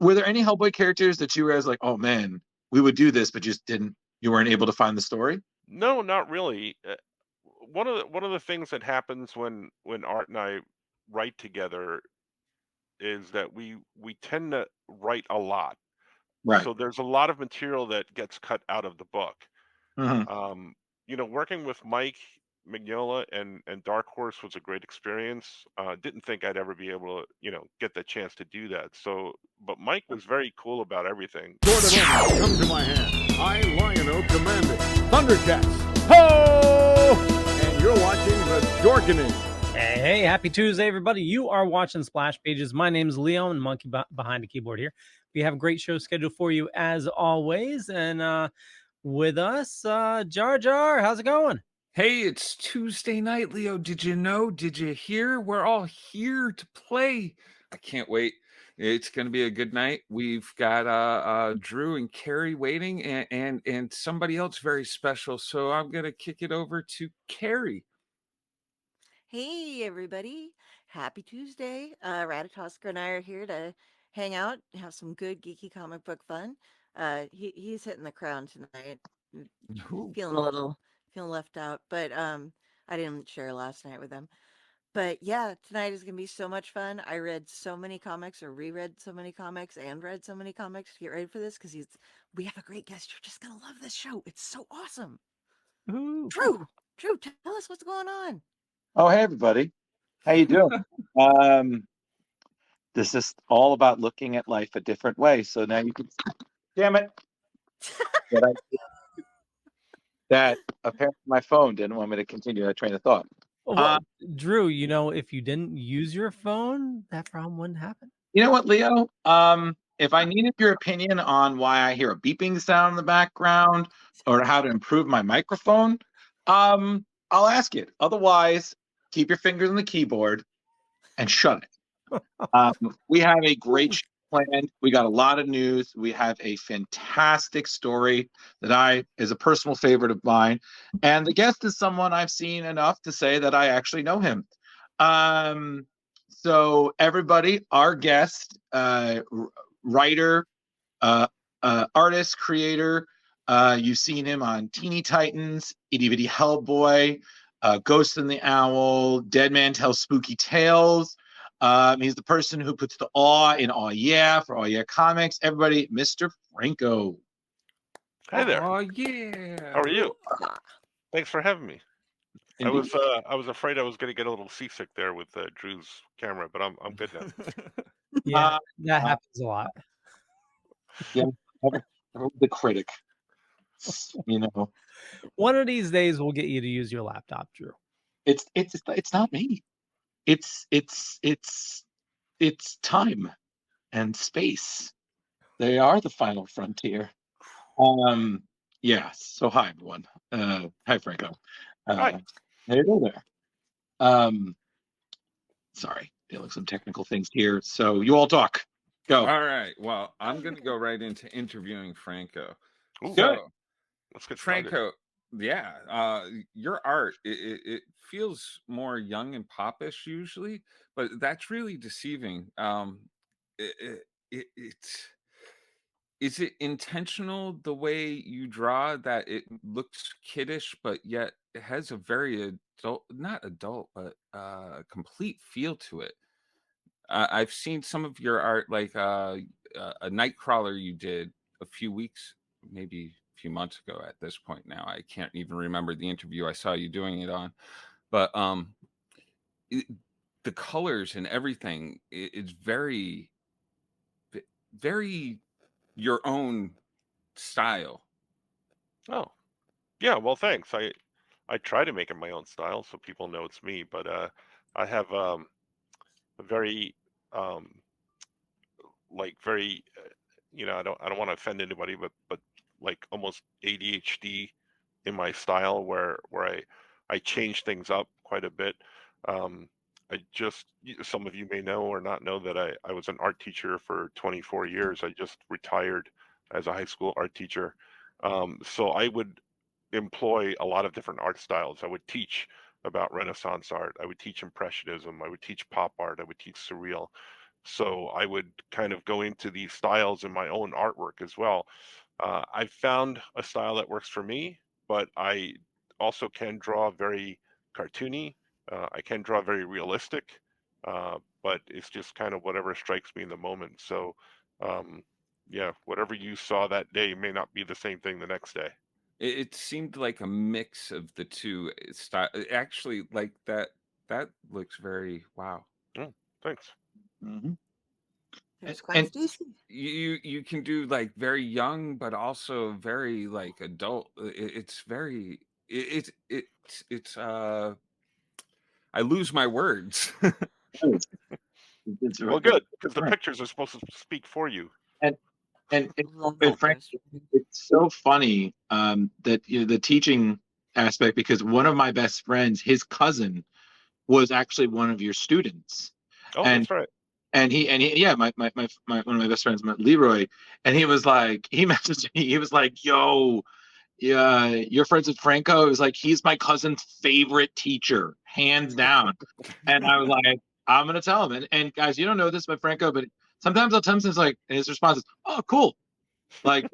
Were there any Hellboy characters that you were as like, oh man, we would do this, but just didn't, you weren't able to find the story? No, not really. One of the things that happens when Art and I write together is that we tend to write a lot. Right. So there's a lot of material that gets cut out of the book. Hmm. Um, Working with Mike Mignola and Dark Horse was a great experience. Didn't think I'd ever be able to, get the chance to do that. So, but Mike was very cool about everything. Sword of Omens, come to my hand. I, Lion-O, command it. Thundercats, ho! And you're watching the Dorkening. Hey, happy Tuesday, everybody. You are watching Splash Pages. My name is Leo, and monkey behind the keyboard here. We have a great show scheduled for you as always. And with us, Jar Jar, how's it going? Hey, it's Tuesday night, Leo. Did you know? Did you hear? We're all here to play. I can't wait. It's going to be a good night. We've got Drew and Carrie waiting, and somebody else very special. So I'm going to kick it over to Carrie. Hey, everybody. Happy Tuesday. Ratatosker and I are here to hang out, have some good geeky comic book fun. He's hitting the crown tonight. Ooh. Feeling a little feeling left out, but I didn't share last night with him. But yeah, tonight is gonna be so much fun. I read so many comics or reread so many comics and read so many comics to get ready for this because he's we have a great guest. You're just gonna love this show. It's so awesome. Ooh. Drew, tell us what's going on. Oh, hey everybody, how you doing? um, this is all about looking at life a different way. So now you can, damn it, that, that apparently my phone didn't want me to continue that train of thought. Well, Drew, if you didn't use your phone, that problem wouldn't happen. You know what, Leo? If I needed your opinion on why I hear a beeping sound in the background or how to improve my microphone, I'll ask it. Otherwise, keep your fingers on the keyboard and shut it. We have a great show planned. We got a lot of news. We have a fantastic story that is a personal favorite of mine. And the guest is someone I've seen enough to say that I actually know him. So everybody, our guest, writer, artist, creator, you've seen him on Teeny Titans, Itty Bitty Hellboy, Ghost and the Owl, Dead Man Tells Spooky Tales. He's the person who puts the awe in Aw Yeah for Aw Yeah Comics. Everybody, Mr. Franco. Hey there. Oh, yeah. How are you? Thanks for having me. I was afraid I was going to get a little seasick there with Drew's camera, but I'm good now. Yeah, that happens a lot. Yeah, the critic. One of these days we'll get you to use your laptop, Drew. It's not me. It's time and space. They are the final frontier. Yeah. So hi everyone. Hi Franco. Hi. Hey there. Sorry, dealing with some technical things here. So you all talk. Go. All right. Well, I'm going to go right into interviewing Franco. Ooh, So, let's get started. Franco, yeah, your art it feels more young and popish usually, but that's really deceiving. It's is it intentional the way you draw that it looks kiddish, but yet it has a very adult, not adult, but complete feel to it. I've seen some of your art, like a Nightcrawler you did a few weeks, maybe a few months ago. At this point now, I can't even remember the interview I saw you doing it on. But it, the colors and everything, it's very, very your own style. Oh, yeah. Well, thanks. I try to make it my own style so people know it's me, but I have a very very I don't want to offend anybody, but like almost ADHD in my style where I change things up quite a bit. Um, some of you may know or not know that I was an art teacher for 24 years. I just retired as a high school art teacher. So I would employ a lot of different art styles. I would teach about Renaissance art. I would teach Impressionism. I would teach pop art. I would teach surreal. So I would kind of go into these styles in my own artwork as well. I found a style that works for me, but I also can draw very cartoony. I can draw very realistic, but it's just kind of whatever strikes me in the moment. So, um, yeah, whatever you saw that day may not be the same thing the next day. It seemed like a mix of the two style. Actually, like that. That looks very wow. Mm, thanks. Mhm. There's And Gwen Stacy. You can do like very young, but also very like adult. It's very it's I lose my words. it's Well, good, because the pictures are supposed to speak for you. and Love and that Frank, poster. it's so funny that the teaching aspect, because one of my best friends, his cousin, was actually one of your students, Oh, and that's right. he yeah, my one of my best friends, Leroy, and he was like, he messaged me, he was like, yo, yeah, you're friends with Franco. It was like, he's my cousin's favorite teacher, hands down. And I was like, I'm gonna tell him. And guys, you don't know this about Franco, but sometimes I'll tell him, like, and his response is, oh, cool. Like,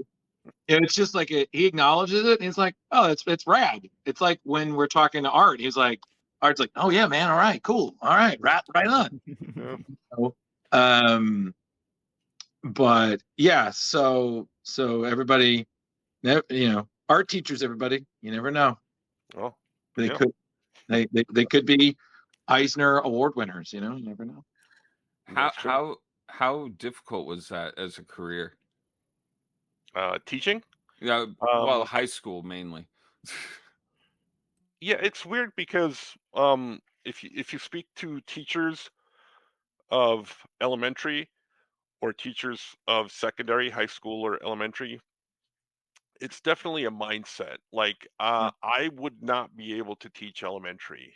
it's just like he acknowledges it, and he's like, oh, it's rad. It's like when we're talking to Art, he's like, Art's like, oh yeah, man, all right, cool, all right, right on. Yeah. So, but yeah, so everybody, art teachers, everybody, you never know. Well, They yeah. could they could be Eisner Award winners, you never know. That's true. How difficult was that as a career? Teaching? Yeah, well, Um, high school mainly. yeah, it's weird because if you speak to teachers of elementary or teachers of secondary, high school or elementary, it's definitely a mindset. Like, Yeah. I would not be able to teach elementary.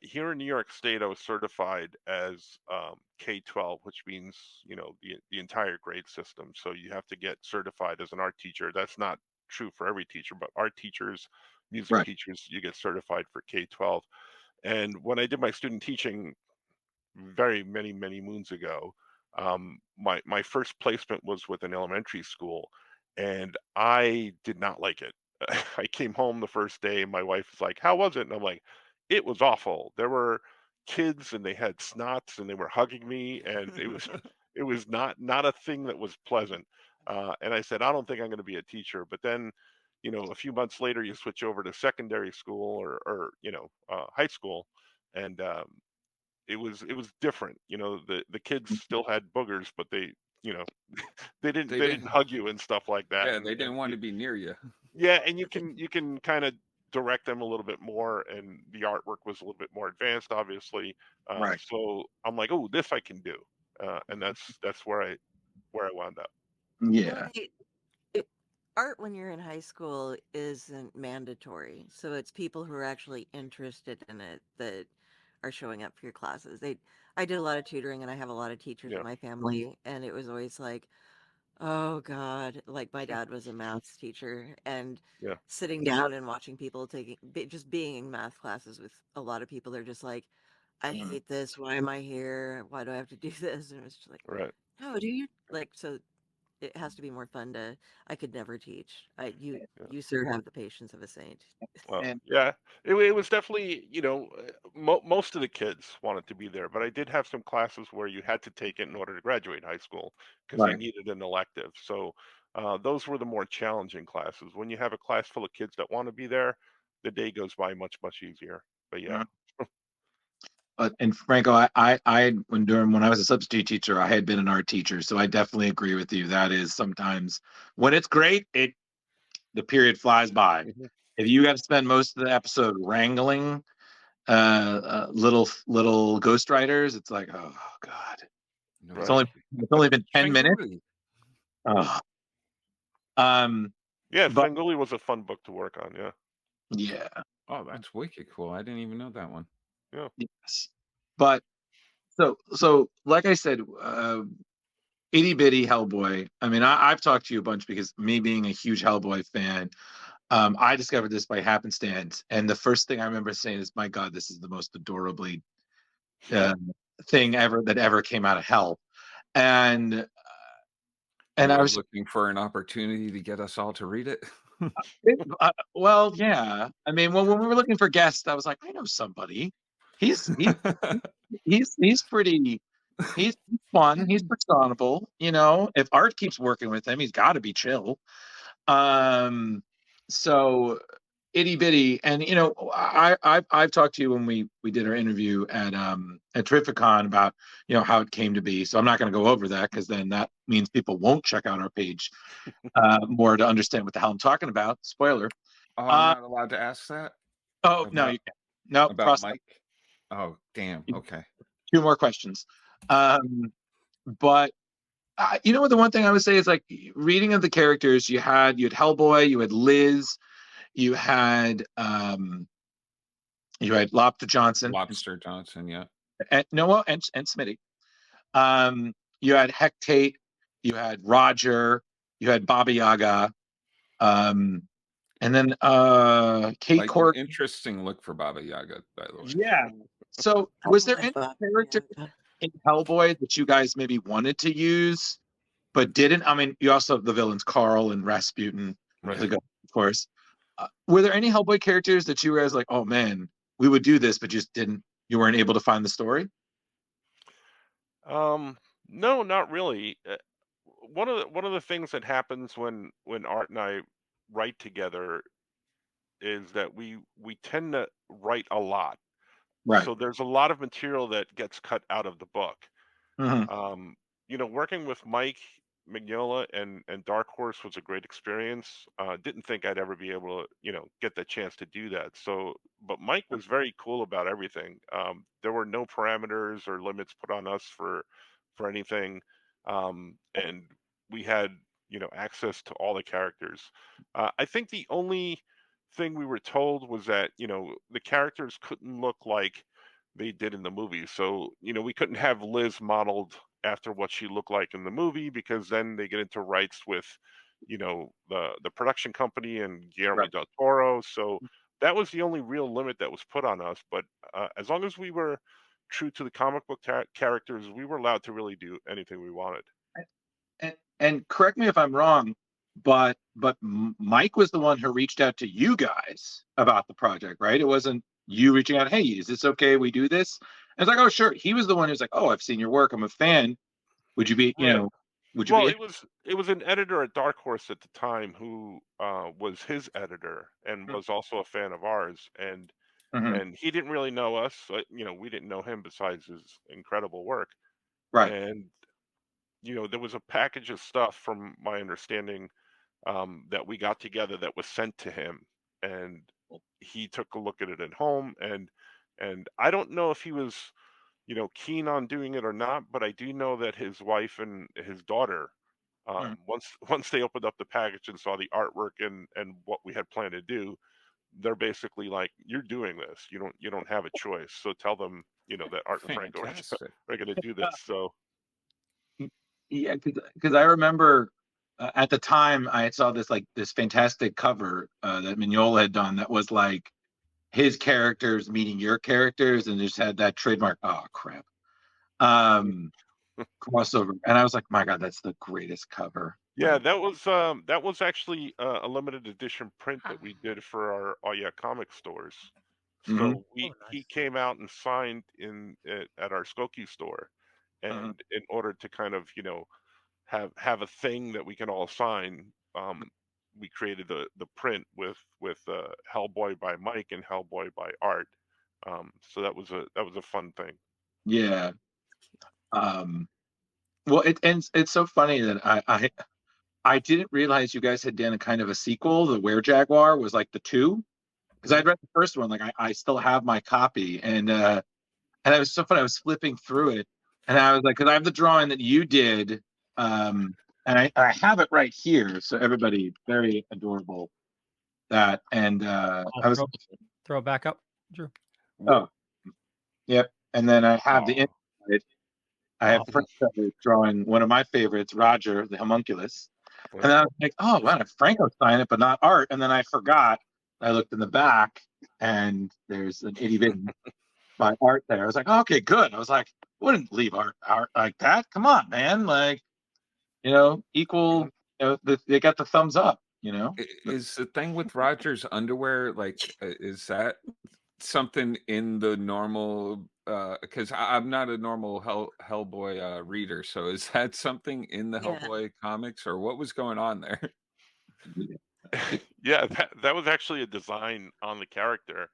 Here in New York State, I was certified as K-12, which means, the entire grade system. So you have to get certified as an art teacher. That's not true for every teacher, but art teachers, music Right. teachers, you get certified for K-12. And when I did my student teaching very many moons ago, my first placement was with an elementary school, and I did not like it. I came home the first day, and my wife was like, "How was it?" And I'm like, "It was awful. There were kids, and they had snots, and they were hugging me, and it was not a thing that was pleasant." And I said, "I don't think I'm going to be a teacher." But then, a few months later, you switch over to secondary school or high school, and it was different. The kids still had boogers, but they you know they didn't They they didn't. didn't hug you and stuff like that. Yeah, And they didn't want to be near you. yeah, and you can kind of direct them a little bit more, and the artwork was a little bit more advanced, obviously. Right. So I'm like, oh, this I can do, and that's where I wound up. Yeah. Art when you're in high school isn't mandatory. So it's people who are actually interested in it that are showing up for your classes. I did a lot of tutoring and I have a lot of teachers in Yeah, my family, and it was always like, oh God, like my dad was a math teacher, and yeah, sitting down and watching people just being in math classes with a lot of people, they're just like, I Mhm. hate this. Why am I here? Why do I have to do this? And it was just like, right. no, do you like so it has to be more fun to I could never teach. Yeah. You sir have the patience of a saint. Well, And yeah, it was definitely, most of the kids wanted to be there, but I did have some classes where you had to take it in order to graduate high school because they right. needed an elective. So those were the more challenging classes. When you have a class full of kids that want to be there, the day goes by much easier. But yeah, Yeah. And Franco, when I was a substitute teacher, I had been an art teacher, so I definitely agree with you. That is sometimes when it's great, the period flies by. Mhm. If you got to spend most of the episode wrangling little ghostwriters, it's like, oh God, No, it's Right. only it's only been 10 minutes. Svengoolie. Oh. Um, Yeah, but Svengoolie was a fun book to work on. Yeah, yeah, Oh, that's wicked cool. I didn't even know that one. yeah, yes. But so like I said, Itty Bitty Hellboy. I mean, I've talked to you a bunch because me being a huge Hellboy fan, I discovered this by happenstance. And the first thing I remember saying is, "My God, this is the most adorably uh, thing ever that ever came out of hell." and You I were was looking for an opportunity to get us all to read it. well, yeah. I mean, when we were looking for guests, I was like, I know somebody. He's pretty. He's fun. He's personable. You know, if Art keeps working with him, he's got to be chill. So Itty Bitty, and you know, I've talked to you when we did our interview at Terrificon about, you know, how it came to be. So I'm not going to go over that, because then that means people won't check out our page more to understand what the hell I'm talking about. Spoiler. Oh, I'm not allowed to ask that Oh no, about you can't. No, about cross Mike. Oh, damn. Okay. 2 more questions. But you know what? The one thing I would say is, like, reading of the characters, you had Hellboy, you had Liz, you had Lobster Johnson, Lobster Johnson, yeah. and Noah and Smitty. You had Hectate, you had Roger, you had Baba Yaga, and then Kate Like, Cork. interesting look for Baba Yaga, by the way. Yeah. So I was there love any Baba character Yaga. in Hellboy that you guys maybe wanted to use but didn't? I mean, you also have the villains Carl and Rasputin, Right. the of course. Were there any Hellboy characters that you guys like, oh man, we would do this, but just didn't? You weren't able to find the story? No, not really. One of the things that happens when Art and I write together is that we tend to write a lot. Right. So there's a lot of material that gets cut out of the book. Mhm. You know, working with Mike Mignola and Dark Horse was a great experience. Didn't think I'd ever be able to, you know, get the chance to do that. So, but Mike was very cool about everything. There were no parameters or limits put on us for anything, and we had, you know, access to all the characters. I think the only thing we were told was that, you know, the characters couldn't look like they did in the movie. So, you know, we couldn't have Liz modeled after what she looked like in the movie, because then they get into rights with, you know, the production company and Guillermo Right. del Toro. So that was the only real limit that was put on us. But as long as we were true to the comic book characters, we were allowed to really do anything we wanted. And correct me if I'm wrong, but Mike was the one who reached out to you guys about the project, right? It wasn't you reaching out, hey, is this okay? We do this? And it's like, oh, sure. He was the one who's like, oh, I've seen your work. I'm a fan. Would you be, you Right. know, would you Well, be? it was an editor at Dark Horse at the time who was his editor and was also a fan of ours, and Mhm. he didn't really know us. You know, we didn't know him besides his incredible work. Right. And you know, there was a package of stuff, from my understanding, that we got together that was sent to him, and he took a look at it at home, and I don't know if he was, you know, keen on doing it or not, but I do know that his wife and his daughter, Mhm. once they opened up the package and saw the artwork and what we had planned to do, they're basically like, "You're doing this. You don't have a choice. So tell them, you know, that Art and Franco Fantastic. are going to do this." So Yeah, because I remember at the time I saw this fantastic cover that Mignola had done that was like his characters meeting your characters, and just had that trademark. Oh crap. Crossover, and I was like, my God, that's the greatest cover. yeah, that was actually a limited edition print that we did for our Oh Yeah comic stores. Mhm. So Oh, he nice. came out and signed at our Skokie store, Mhm. and in order to kind of, you know, have a thing that we can all sign, we created the print with Hellboy by Mike and Hellboy by Art. So that was a fun thing. Yeah. Um, well, and it's so funny that I didn't realize you guys had done a kind of a sequel. The Were Jaguar was like the 2, because Mhm. I'd read the first one. Like I still have my copy, and it was so funny. I was flipping through it, and I was like, because I have the drawing that you did, and I have it right here. So everybody, very adorable. That, and I'll I was, throw it back up, Drew. oh, yep. And then I have the Oh, inside. I have Awesome. Franco drawing one of my favorites, Roger the homunculus. Right. And I was like, oh wow, Franco signed it, but not Art. And then I forgot. I looked in the back, and there's an itty bitty by Art there. I was like, okay, good. I was like, wouldn't leave art like that. Come on, man. Like, equal. They got the thumbs up. Is the thing with Roger's underwear like is that something in the normal? Because I'm not a normal Hellboy reader, so is that something in the Yeah. Hellboy comics, or what was going on there? Yeah, that was actually a design on the character,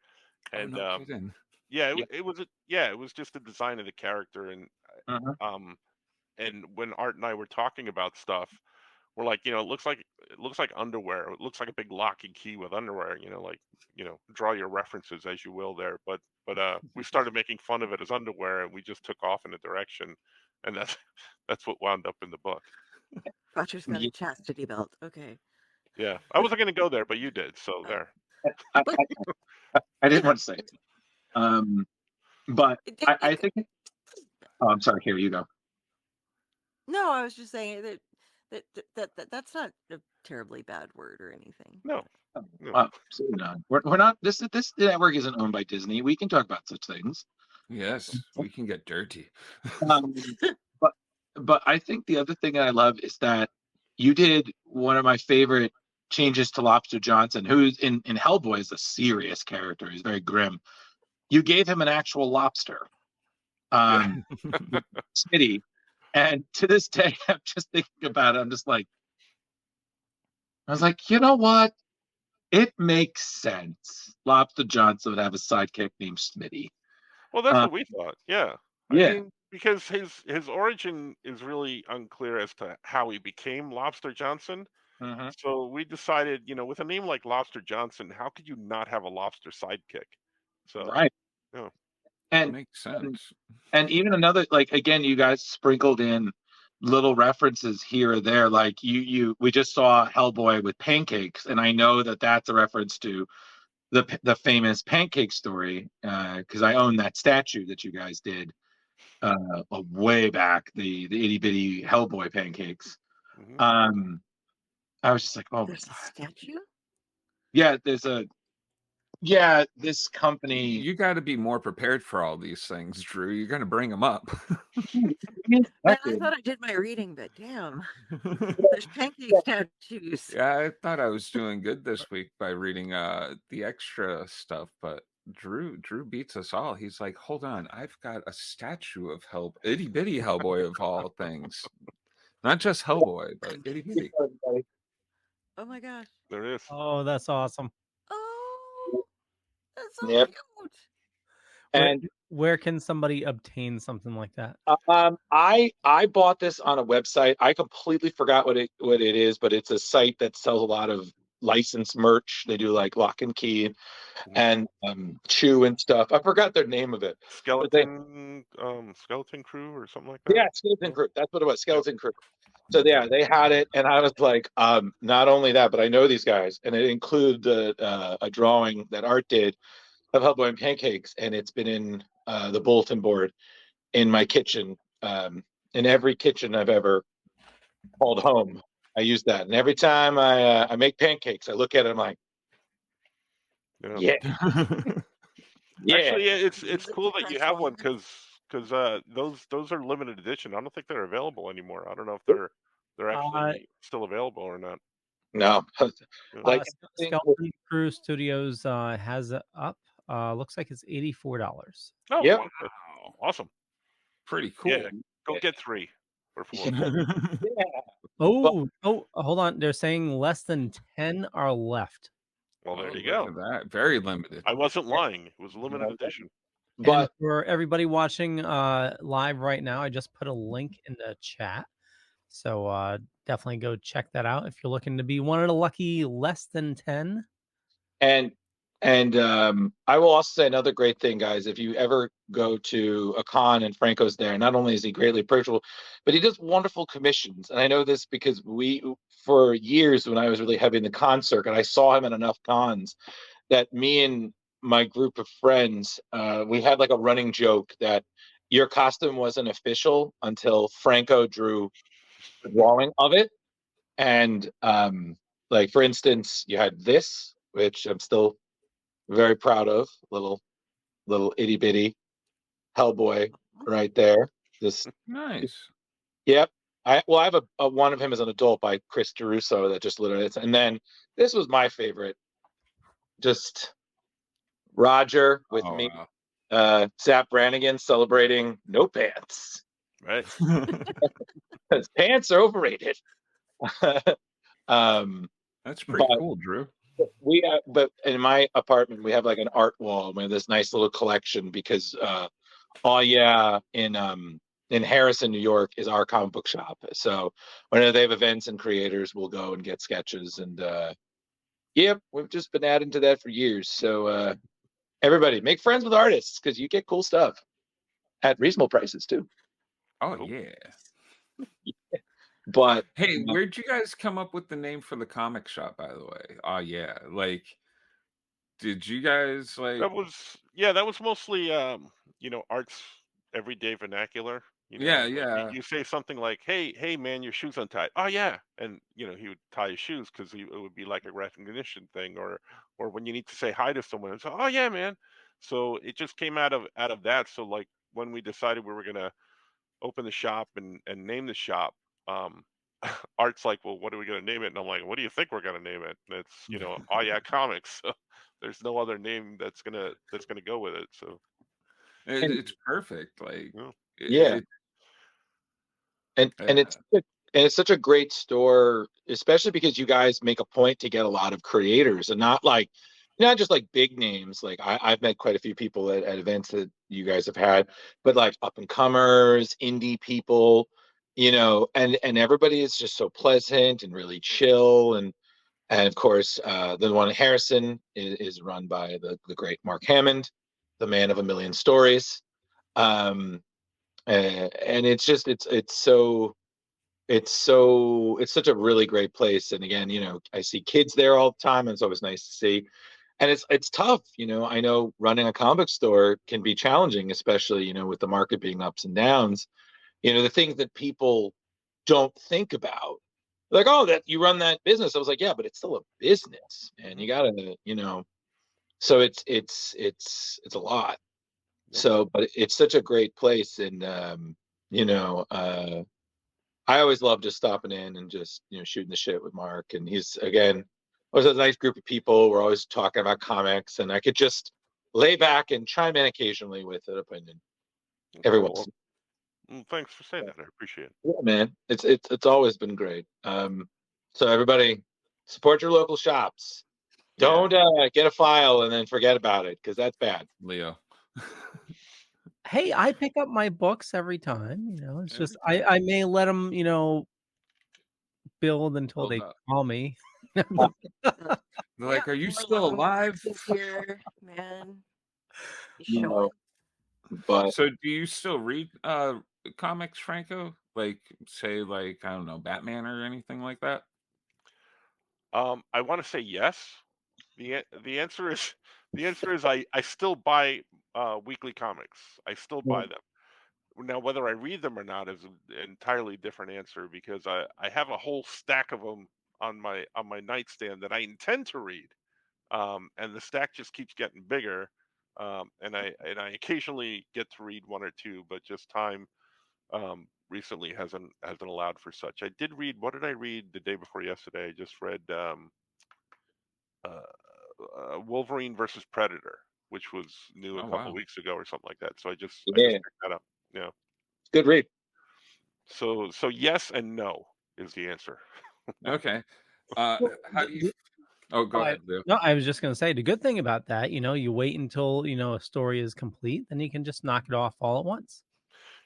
Oh, and no kidding. yeah, Yeah. it was it was just a design of the character, and Uh-huh. and when Art and I were talking about stuff, we're like, it looks like underwear. It looks like a big lock and key with underwear. Draw your references as you will there. But we started making fun of it as underwear, and we just took off in a direction, and that's what wound up in the book. Roger's got Yeah. a chastity belt. Okay. Yeah, I wasn't going to go there, but you did, so there. I, I didn't want to say it. But I think. Oh, I'm sorry. Here you go. No, I was just saying that's not a terribly bad word or anything. No. Absolutely not. We're not. This network isn't owned by Disney. We can talk about such things. Yes, we can get dirty. But I think the other thing that I love is that you did one of my favorite changes to Lobster Johnson, who's in Hellboy is a serious character. He's very grim. You gave him an actual lobster, Smitty, and to this day, I'm just thinking about it. I'm just like, I was like, you know what? It makes sense. Lobster Johnson would have a sidekick named Smitty. Well, that's what we thought. Yeah. Yeah. I mean, because his origin is really unclear as to how he became Lobster Johnson. Mhm. So we decided, with a name like Lobster Johnson, how could you not have a lobster sidekick? So Right. yeah. And Makes sense. and even another, like, again, you guys sprinkled in little references here or there. Like we just saw Hellboy with pancakes, and I know that that's a reference to the famous pancake story, because I own that statue that you guys did way back, the Itty Bitty Hellboy pancakes. Mhm. I was just like, oh my There's a God. statue? Yeah, this company. You got to be more prepared for all these things, Drew. You're going to bring them up. Man, I thought I did my reading, but damn. There's pancake statues. Yeah, I thought I was doing good this week by reading the extra stuff, but Drew beats us all. He's like, hold on, I've got a statue of Itty Bitty Hellboy of all things. Not just Hellboy, but Itty Bitty. Oh my gosh. There is. Oh, that's awesome. Oh, that's so Yep. cute. And Where can somebody obtain something like that? I bought this on a website. I completely forgot what it is, but it's a site that sells a lot of licensed merch. They do like Lock and Key and Chew and stuff. I forgot their name of it. Skeleton Crew or something like that. Yeah, Skeleton Crew. That's what it was. Skeleton Crew. So yeah, they had it, and I was like, not only that, but I know these guys, and it included a drawing that Art did of Hellboy and pancakes, and it's been in the bulletin board in my kitchen. In every kitchen I've ever called home, I use that, and every time I make pancakes, I look at it, I'm like, yeah. Actually, it's cool that you have one because those are limited edition. I don't think they're available anymore. I don't know if they're actually still available or not. No, like Skeleton Crew Studios has it up. Looks like it's $84. Oh, Yep. wow. Awesome. Pretty cool. Yeah, go get 3 or 4. Oh, hold on. They're saying less than 10 are left. Well, there you Look go. at that. Very limited. I wasn't lying. It was a limited edition. And but for everybody watching live right now, I just put a link in the chat. So definitely go check that out if you're looking to be one of the lucky less than 10. And I will also say another great thing, guys. If you ever go to a con and Franco's there, not only is he greatly approachable, but he does wonderful commissions. And I know this because for years when I was really heavy in the con circuit, I saw him at enough cons that me and my group of friends, we had like a running joke that your costume wasn't official until Franco drew a drawing of it. And like, for instance, you had this, which I'm still very proud of, little itty bitty Hellboy right there. This, Nice. yep. I have a one of him as an adult by Chris DeRusso that just literally, and then this was my favorite. Just Roger with Oh, me, wow. Zap Brannigan celebrating no pants. Right. Because pants are overrated. That's pretty But cool, Drew. but in my apartment we have like an art wall. We have this nice little collection because oh yeah, in Harrison, New York is our comic book shop. So whenever they have events and creators, we'll go and get sketches. And yep, we've just been adding to that for years. So everybody make friends with artists because you get cool stuff at reasonable prices too. Oh Cool. yeah. But Hey, where'd you guys come up with the name for the comic shop, by the way? Oh yeah. Like, did you guys like That was mostly Art's everyday vernacular. Yeah, Like yeah. you say something like, hey man, your shoes untied. Oh yeah. And he would tie his shoes because it would be like a recognition thing, or when you need to say hi to someone, it's oh yeah, man. So it just came out of that. So like when we decided we were gonna open the shop and name the shop, um Art's like, well, what are we gonna name it? And I'm like, what do you think we're gonna name it? And it's oh yeah, comics. So there's no other name that's gonna go with it. So It's perfect. Like yeah. yeah, it, and uh, it's such a great store, especially because you guys make a point to get a lot of creators and not just like big names. Like I've met quite a few people at events that you guys have had, but like up and comers, indie people, and everybody is just so pleasant and really chill. And of course, the one in Harrison is run by the great Mark Hammond, the man of a million stories. Um, and it's just it's such a really great place. And again, I see kids there all the time, and it's always nice to see. And it's tough, I know running a comic store can be challenging, especially with the market being ups and downs. The things that people don't think about, like, oh, that you run that business. I was like, yeah, but it's still a business, and you gotta, so it's a lot. Yep. So but it's such a great place. And you know I always love just stopping in and just shooting the shit with Mark. And he's, again, always a nice group of people. We're always talking about comics, and I could just lay back and chime in occasionally with an opinion every Cool. once. Thanks for saying that. I appreciate it. Yeah, man, it's always been great. So everybody, support your local shops. yeah, Don't get a file and then forget about it, because that's bad. Leo. Hey, I pick up my books every time. It's Every just I may let them, build until Hold they up. call me. They're Yeah, like, are you more still long alive? this year, man. You You showing? know, but So do you still read comics, Franco? Like say like I don't know, Batman or anything like that? I want to say yes. The answer is I still buy weekly comics. I still buy them. Now, whether I read them or not is an entirely different answer, because I have a whole stack of them on my nightstand that I intend to read, and the stack just keeps getting bigger, and I occasionally get to read one or two, but just time recently hasn't allowed for such. I did read. What did I read the day before yesterday? I just read Wolverine versus Predator, which was new a Oh couple wow. weeks ago or something like that. So I just yeah, picked that up. Yeah. good read. So yes and no is the answer. Okay. Well, How do you Oh, go ahead, Leo. no, I was just gonna say the good thing about that, you wait until a story is complete, then you can just knock it off all at once.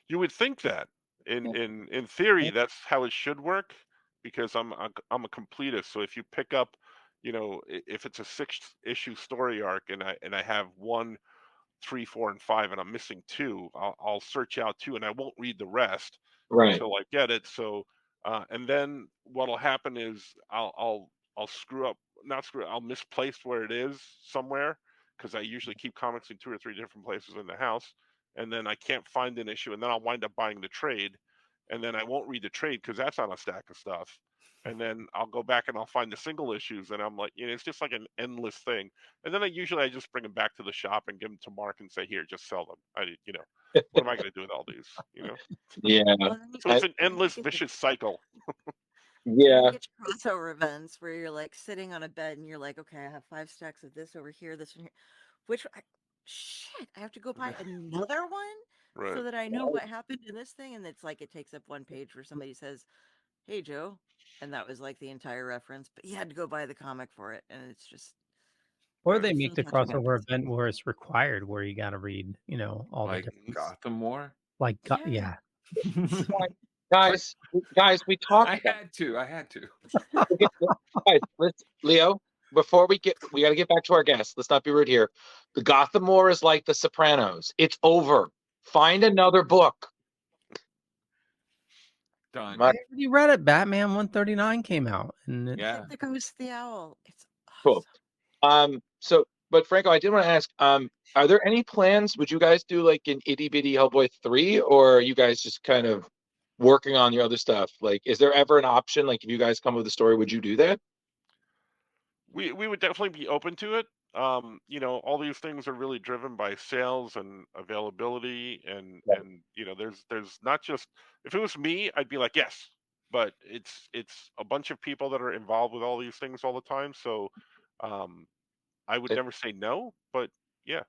You would think that in Yeah. in theory that's how it should work, because I'm a completist. So if you pick up, if it's a 6 issue story arc, and I have 1, 3, 4, and 5, and I'm missing 2, I'll search out 2, and I won't read the rest Right. until I get it. So and then what'll happen is I'll screw up, not screw I'll misplace where it is somewhere, because I usually keep comics in 2 or 3 different places in the house, and then I can't find an issue, and then I'll wind up buying the trade, and then I won't read the trade because that's on a stack of stuff. and then I'll go back and I'll find the single issues, and I'm like, it's just like an endless thing. And then I just bring them back to the shop and give them to Mark and say, here, just sell them. What am I going to do with all these? Yeah. Well, then So it's an then you endless, get the vicious cycle. then you Yeah. get your crossover events where you're like sitting on a bed and you're like, okay, I have 5 stacks of this over here, this one here. Which shit, I have to go buy another one Right. so that I know what happened in this thing. And it's like it takes up one page where somebody says, "Hey Joe," and that was like the entire reference, but you had to go buy the comic for it, and it's just Or Right. they it's make the catching up. crossover event where it's required, where you got to read, all the Like different, Gotham War. like, Yeah. yeah. Guys, we talked I about had to. I had to. okay, guys, let's Leo, before we got to get back to our guests. Let's not be rude here. The Gotham War is like The Sopranos. It's over. Find another book. Done. My- I already read it. Batman 139 came out, and Yeah. Get the Ghost the Owl. It's Cool. awesome. But Franco, I did want to ask, are there any plans? Would you guys do like an Itty Bitty Hellboy 3, or are you guys just kind of working on your other stuff? Like, is there ever an option? Like, if you guys come with a story, would you do that? We would definitely be open to it. All these things are really driven by sales and availability, and Right. there's not just, if it was me, I'd be like yes, but it's a bunch of people that are involved with all these things all the time, so I would never say no, but yeah.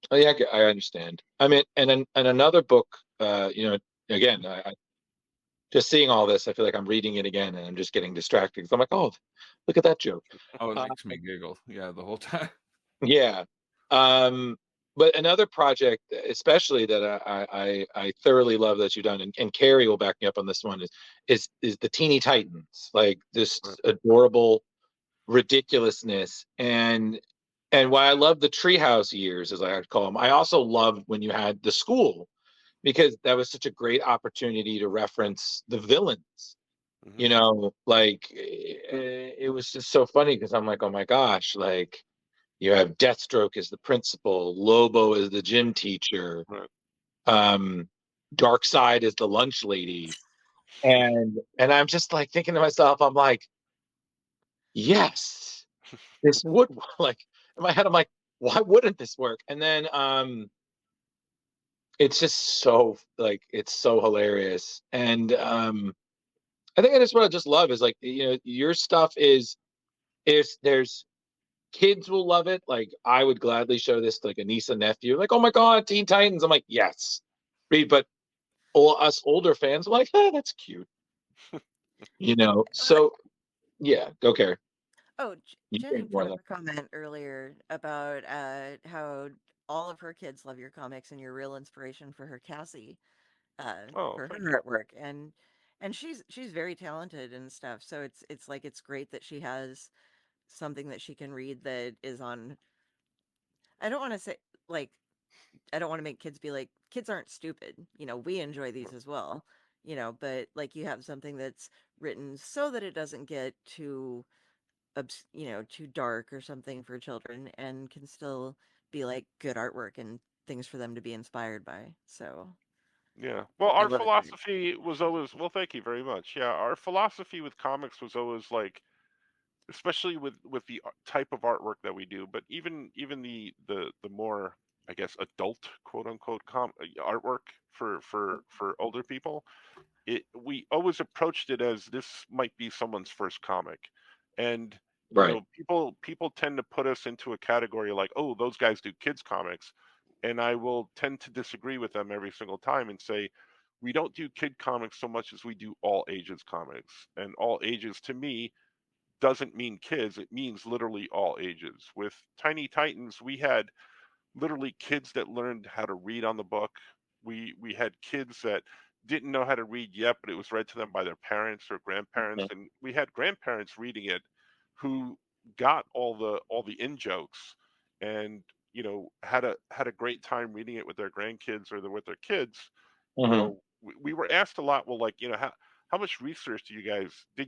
Oh yeah, I understand. I mean, and another book, again, I just seeing all this, I feel like I'm reading it again, and I'm just getting distracted. 'Cause I'm like, oh, look at that joke. Oh, it Uh, makes me giggle. Yeah, the whole time. yeah. But another project, especially that I thoroughly love that you've done, and Carrie will back me up on this one, is the Teeny Titans, like this Right. adorable ridiculousness. And why I love the treehouse years, as I like to call them, I also loved when you had the school, because that was such a great opportunity to reference the villains. Like it was just so funny because I'm like, oh my gosh, like you have Deathstroke as the principal, Lobo as the gym teacher, Right. Darkseid as the lunch lady, and I'm just like thinking to myself, I'm like, yes, this would like in my head, I'm like, why wouldn't this work? And then it's just so like it's so hilarious. And I think that's what I just love is like your stuff is if there's kids will love it. Like I would gladly show this to like a niece and nephew, like, oh my god, Teen Titans. I'm like, yes, read, but all us older fans are like, oh, that's cute. So yeah, go Carrie. Oh, You Jenny think more put of up a comment earlier about how all of her kids love your comics and you're a real inspiration for her Cassie, Oh, for thank her artwork, and she's very talented and stuff. So it's like it's great that she has something that she can read that is on. I don't want to say like I don't want to make kids be like kids aren't stupid. We enjoy these as well. But like you have something that's written so that it doesn't get too too dark or something for children and can still be like good artwork and things for them to be inspired by. So Yeah. Well, I our love it. philosophy was always, well, thank you very much. Yeah, our philosophy with comics was always like, especially with the type of artwork that we do, but even the more, I guess, adult quote unquote artwork for older people, we always approached it as this might be someone's first comic. And right. people tend to put us into a category like, oh, those guys do kids comics, and I will tend to disagree with them every single time and say we don't do kid comics so much as we do all ages comics. And all ages to me doesn't mean kids, it means literally all ages. With Tiny Titans, we had literally kids that learned how to read on the book. We had kids that didn't know how to read yet, but it was read to them by their parents or grandparents, Mhm. and we had grandparents reading it who got all the in jokes, and had a great time reading it with their grandkids or with their kids. Mhm. We were asked a lot, well, like, how much research did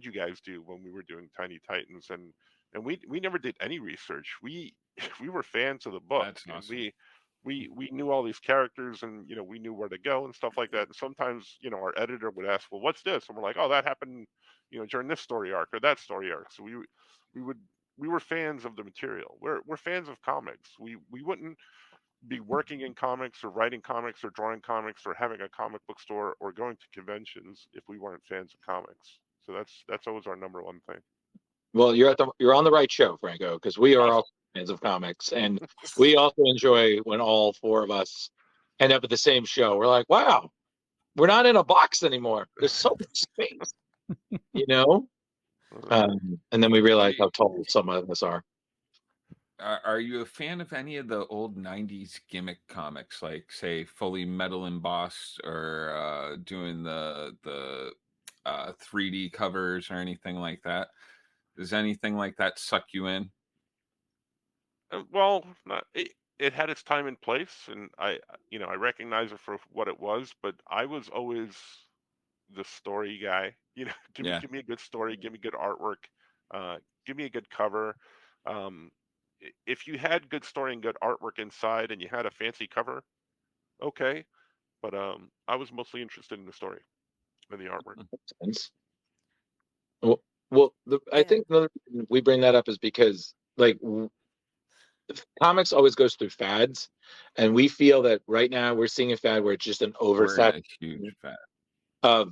you guys do when we were doing Tiny Titans? And we never did any research. We we were fans of the book, That's and awesome. we knew all these characters, and we knew where to go and stuff like that. And sometimes our editor would ask, well, what's this? And we're like, oh, that happened during this story arc or that story arc. So we were fans of the material. We're fans of comics. We wouldn't be working in comics or writing comics or drawing comics or having a comic book store or going to conventions if we weren't fans of comics. So that's always our number one thing. Well, you're on the right show, Franco, because we are Awesome. also fans of comics, and we also enjoy when all four of us end up at the same show. We're like, wow, we're not in a box anymore. There's so much space, you know. And then we realize how tall some of us are. Are you a fan of any of the old '90s gimmick comics, like say fully metal embossed, or doing the 3D covers or anything like that? Does anything like that suck you in? Well, it had its time and place, and I recognize it for what it was. But I was always the story guy. Give Yeah. me a good story, give me good artwork, give me a good cover. If you had good story and good artwork inside, and you had a fancy cover, okay. But I was mostly interested in the story and the artwork. Makes sense. Well, I Yeah. think another reason we bring that up is because like comics always goes through fads, and we feel that right now we're seeing a fad where it's just an We're in oversized a huge fan.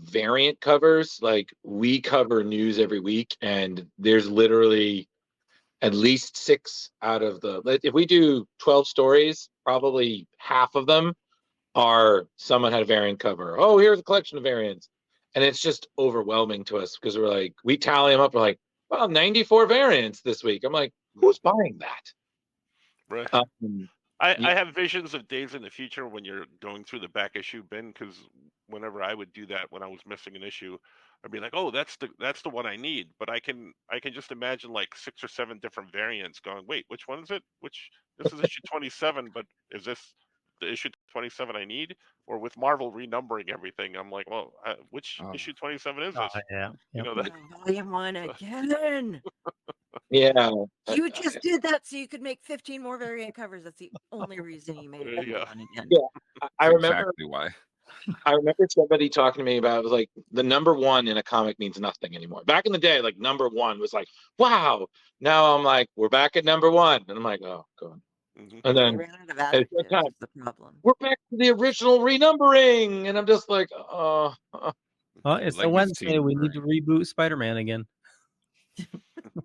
variant covers. Like we cover news every week, and there's literally at least 6 out of if we do 12 stories, probably half of them are someone had a variant cover. Oh, here's a collection of variants. And it's just overwhelming to us because we're like, we tally them up. We're like, well, 94 variants this week. I'm like, who's buying that? Right. Um, I have visions of days in the future when you're going through the back issue bin, because whenever I would do that when I was missing an issue, I'd be like, oh, that's the one I need. But I can just imagine like 6 or 7 different variants going, wait, which one is it? This is issue 27, but is this the issue 27 I need? Or with Marvel renumbering everything, I'm like, well, which issue 27 is this? Yeah. You know that. Volume 1 again. yeah. You just did that so you could make 15 more variant covers. That's the only reason you made it Yeah. one again. Yeah. I That's remember exactly why. I remember somebody talking to me about it was like the number 1 in a comic means nothing anymore. Back in the day, like number 1 was like, wow. Now I'm like, we're back at number 1. And I'm like, oh, God. Mhm. And They then ran out of at the same adjectives. time, Is the problem. we're back to the original renumbering. And I'm just like, oh. Well, it's a Legacy Wednesday. We need to numbering. reboot Spider-Man again.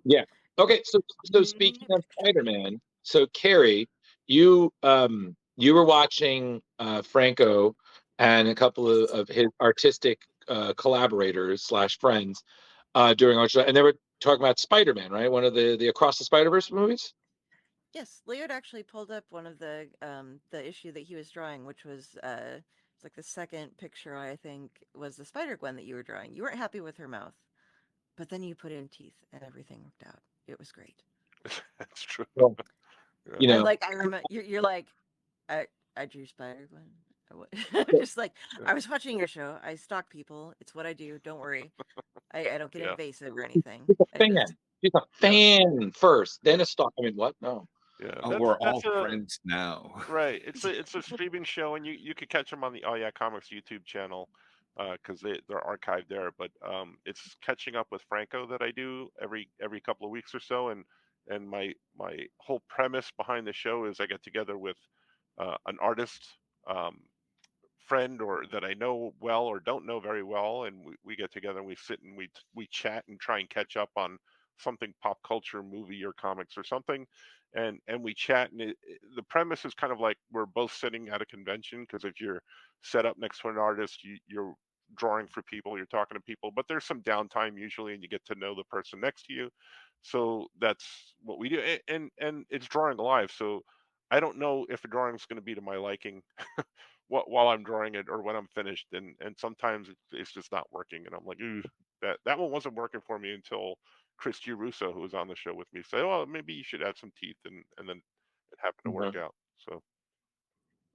Yeah. Okay. So speaking of Spider-Man, so Carrie, you were watching Franco and a couple of his artistic collaborators / friends during our show, and they were talking about Spider-Man, right? One of the Across the Spider-Verse movies. Yes, Leo had actually pulled up one of the issue that he was drawing, which was it's like the second picture, I think, was the Spider-Gwen that you were drawing. You weren't happy with her mouth, but then you put in teeth and everything worked out. It was great. That's true. Well, Yeah. you know, And like I remember, you're like, I drew Spider-Gwen. Just like Yeah. I was watching your show. I stalk people. It's what I do. Don't worry. I don't get Yeah. invasive or anything. she's a I fan. just She's a fan first, then a stalk. I mean, what? No. Yeah. Oh, we're all friends now. Right. It's a streaming show, and you could catch them on the Oh Yeah Comics YouTube channel, because they're archived there. But it's catching up with Franco that I do every couple of weeks or so, and my whole premise behind the show is I get together with an artist friend or that I know well or don't know very well, and we get together and we sit and we chat and try and catch up on something pop culture, movie or comics or something, and we chat, and the premise is kind of like we're both sitting at a convention, because if you're set up next to an artist, you're drawing for people, you're talking to people, but there's some downtime usually, and you get to know the person next to you. So that's what we do, and it's drawing live, so I don't know if a drawing is going to be to my liking while I'm drawing it or when I'm finished, and sometimes it's just not working, and I'm like, ooh, that one wasn't working for me until Chris Russo, who was on the show with me, said, oh, maybe you should add some teeth, and then it happened to work out. So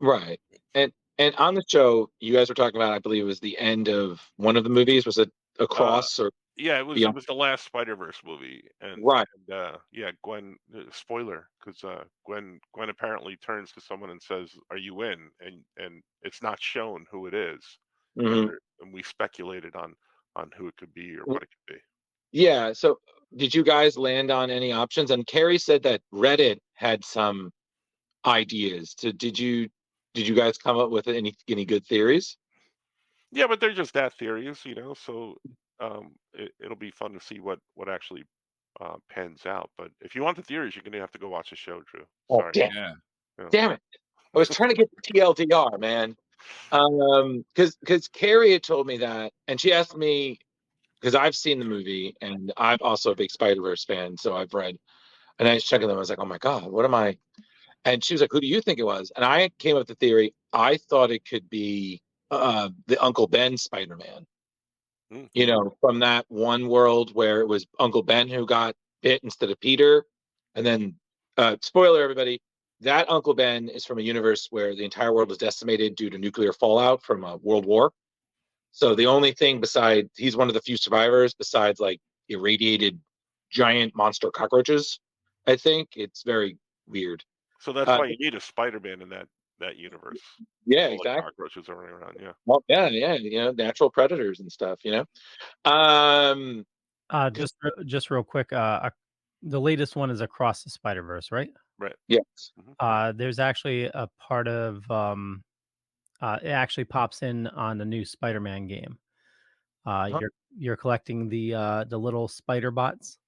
Right. And on the show, you guys were talking about, I believe it was the end of one of the movies. Was it Across or yeah, it Beyond? was the last Spider-Verse movie, and Right. yeah, Gwen, spoiler, because Gwen apparently turns to someone and says, "Are you in?" and it's not shown who it is, Mhm. and we speculated on who it could be or what it could be. Yeah. So did you guys land on any options? And Carrie said that Reddit had some ideas. Did you guys come up with any good theories? Yeah, but they're just that theories, so it'll be fun to see what actually pans out. But if you want the theories, you're going to have to go watch the show, Drew. Oh, Sorry. Yeah. damn it. I was trying to get the TLDR, man. Because Carrie had told me that, and she asked me, because I've seen the movie and I'm also a big Spider-Verse fan, so I've read, and I was checking them. I was like, oh my God, what am I? And she was like, who do you think it was? And I came up with the theory. I thought it could be the Uncle Ben Spider-Man. From that one world where it was Uncle Ben who got bit instead of Peter. And then, spoiler, everybody, that Uncle Ben is from a universe where the entire world was decimated due to nuclear fallout from a world war. So the only thing besides, he's one of the few survivors besides like irradiated giant monster cockroaches. I think it's very weird. So that's why you need a Spider-Man in that universe. Yeah, All exactly. the cockroaches are running around. Yeah. Well, yeah, natural predators and stuff. Just real quick, the latest one is Across the Spider-Verse, right? Right. Yes. There's actually a part of it actually pops in on the new Spider-Man game. You're collecting the little spider bots,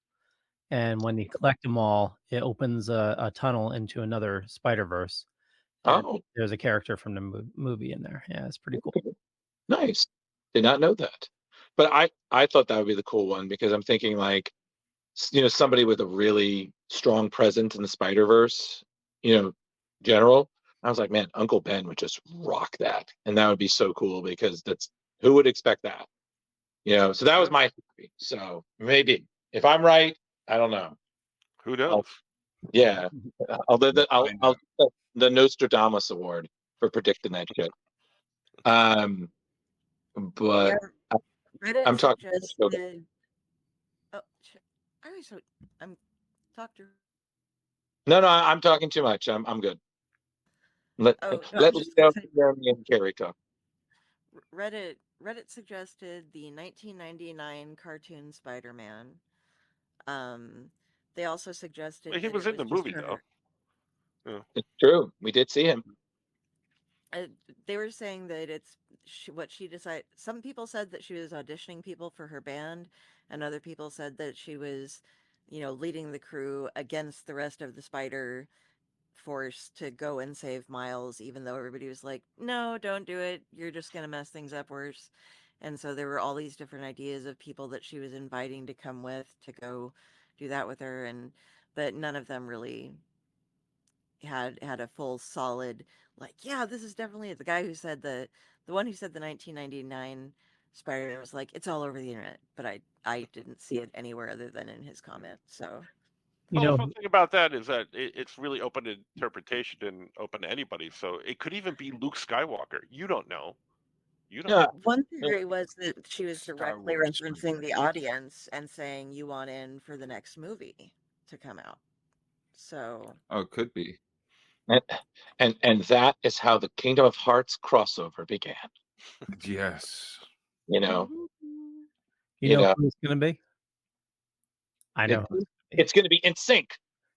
and when you collect them all, it opens a tunnel into another Spider-Verse. There's a character from the movie in there. Yeah, it's pretty cool. Nice. Did not know that. But I thought that would be the cool one because I'm thinking like, somebody with a really strong presence in the Spider-Verse, general. I was like, man, Uncle Ben would just rock that. And that would be so cool because who would expect that? So that was my theory. So maybe if I'm right, I don't know. Who knows? I'll the Nostradamus Award for predicting that shit. But Reddit I'm talking. suggested. Oh, I always I'm talking. No, I'm talking too much. I'm good. Let Jeremy and Carrie talk. Reddit suggested the 1999 cartoon Spider-Man. They also suggested he was in the movie though. Yeah. It's true. We did see him. They were saying that it's what she decided. Some people said that she was auditioning people for her band, and other people said that she was, leading the crew against the rest of the Spider Force to go and save Miles, even though everybody was like, no, don't do it. You're just going to mess things up worse. And so there were all these different ideas of people that she was inviting to come with to go do that with her, but none of them really had a full solid like, yeah, this is definitely it. The guy who said the one who said the 1999 Spider-Man was like, it's all over the internet, but I didn't see it anywhere other than in his comment. So the fun thing about that is that it's really open to interpretation and open to anybody. So it could even be Luke Skywalker. You don't know. One theory was that she was directly referencing the audience and saying, you want in for the next movie to come out. So it could be. And that is how the Kingdom of Hearts crossover began. Yes. You know who it's gonna be? I know. It's gonna be in sync.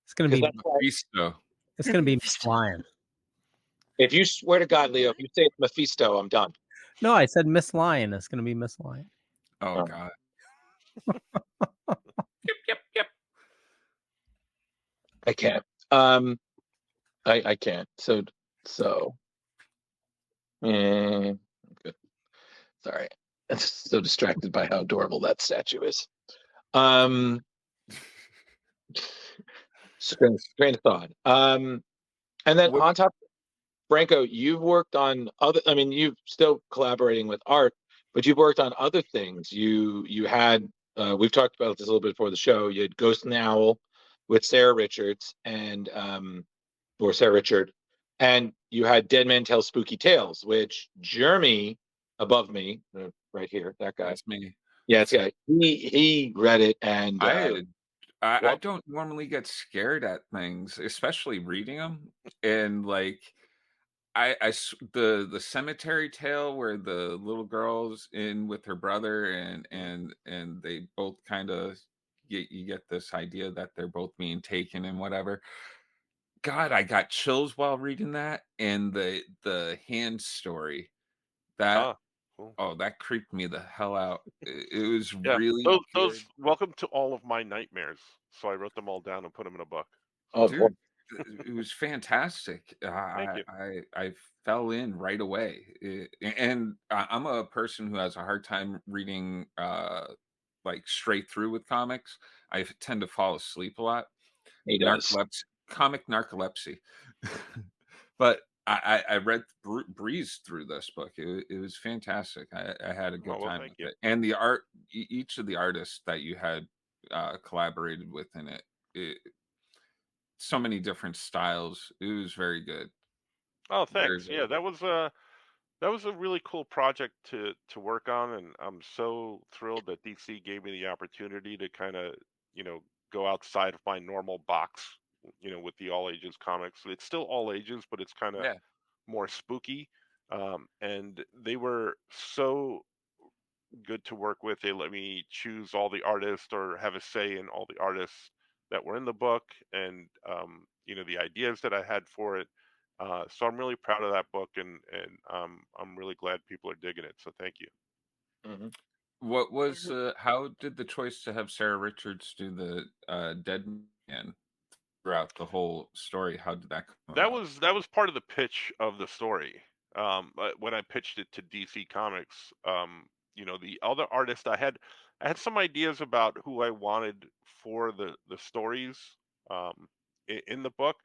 It's gonna be Mephisto. It's gonna be Miss Lion. If you swear to God, Leo, if you say it's Mephisto, I'm done. No, I said Miss Lion. It's gonna be Miss Lion. Oh God. Yep. I can't. I can't. So good. Sorry. I'm so distracted by how adorable that statue is. Train of thought. And then on top, Franco, you've worked on you're still collaborating with Art, but you've worked on other things. You had we've talked about this a little bit before the show. You had Ghost and the Owl with Sarah Richards and Sarah Richard, and you had Dead Man Tell Spooky Tales, which Jeremy above me, right here, that guy. That's me. Yeah, it's guy. He read it, and I don't normally get scared at things, especially reading them, and like the cemetery tale where the little girl's in with her brother and they both kind of you get this idea that they're both being taken and whatever. God, I got chills while reading that, and the hand story that Ah, cool. oh, that creeped me the hell out. It was Yeah, really those good. welcome to all of my nightmares. So I wrote them all down and put them in a book. Oh, Dude, boy. it was fantastic. Thank you. I fell in right away. And I'm a person who has a hard time reading like straight through with comics. I tend to fall asleep a lot. He does. Narcolepsy, comic narcolepsy. But I read breezed through this book. It was fantastic. I had a Oh good well, time thank with you. it. And the art, each of the artists that you had collaborated with in it, so many different styles. It was very good. Oh, Very, thanks. Yeah, very good. that was a really cool project to work on, and I'm so thrilled that DC gave me the opportunity to kind of go outside of my normal box, with the all ages comics. It's still all ages, but it's kind of Yeah. more spooky. And they were so good to work with. They let me choose all the artists or have a say in all the artists that were in the book, and the ideas that I had for it. So I'm really proud of that book, and I'm really glad people are digging it. So thank you. Mhm. What was And how did the choice to have Sarah Richards do the dead man throughout the whole story? How did that come about? That was part of the pitch of the story. When I pitched it to DC Comics, the other artist I had some ideas about who I wanted for the stories um, in the book,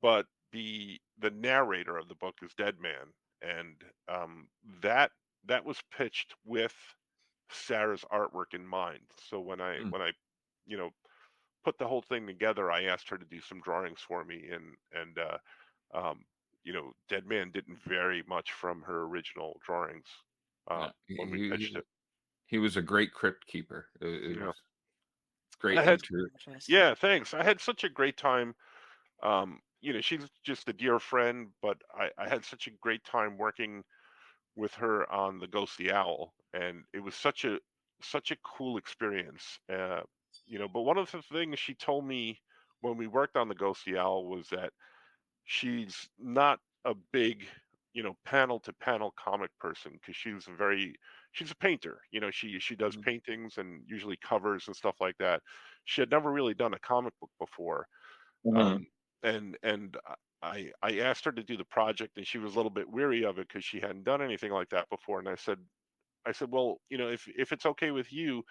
but the narrator of the book is Dead Man, and that that was pitched with Sarah's artwork in mind. So Mm, when I you know put the whole thing together, I asked her to do some drawings for me, and um, Dead Man didn't vary much from her original drawings yeah. when we pitched it. He was a great crypt keeper. It Yeah, was I great he had was inter. interesting. yeah, thanks. I had such a great time. She's just a dear friend, but I had such a great time working with her on the Ghosty Owl, and it was such a cool experience. But one of the things she told me when we worked on the Ghosty Owl was that she's not a big, panel to panel comic person because she's a painter. She does Mm, paintings and usually covers and stuff like that. She had never really done a comic book before, Mhm. um, and I asked her to do the project, and she was a little bit weary of it because she hadn't done anything like that before. And I said, well, if it's okay with you,